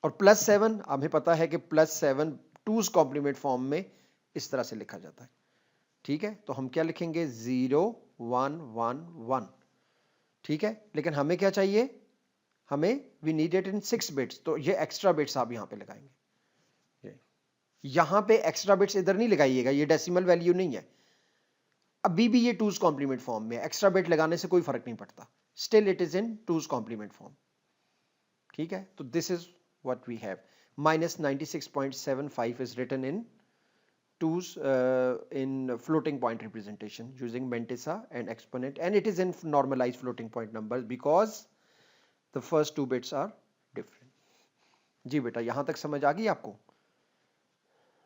और प्लस 7 हमें पता है कि प्लस 7 टूज कॉम्प्लीमेंट फॉर्म में इस तरह से लिखा जाता है। ठीक है, तो हम क्या लिखेंगे 0 1 1 1। ठीक है, लेकिन हमें क्या चाहिए, हमें we need it in 6 bits, तो ये एक्स्ट्रा बिट्स आप यहां पे लगाएंगे। यहां पे एक्स्ट्रा बिट्स इधर नहीं लगाइएगा, ये डेसिमल वैल्यू नहीं है, अभी भी ये टूज कॉम्प्लीमेंट फॉर्म में, एक्स्ट्रा बिट लगाने से कोई फर्क नहीं पड़ता, still it is in two's complement form. ठीक है, तो this is what we have, -96.75 is written in twos in floating point representation using mantissa and exponent, and it is in normalized floating point numbers because the first two bits are different। जी बेटा, यहां तक समझ आ गई आपको?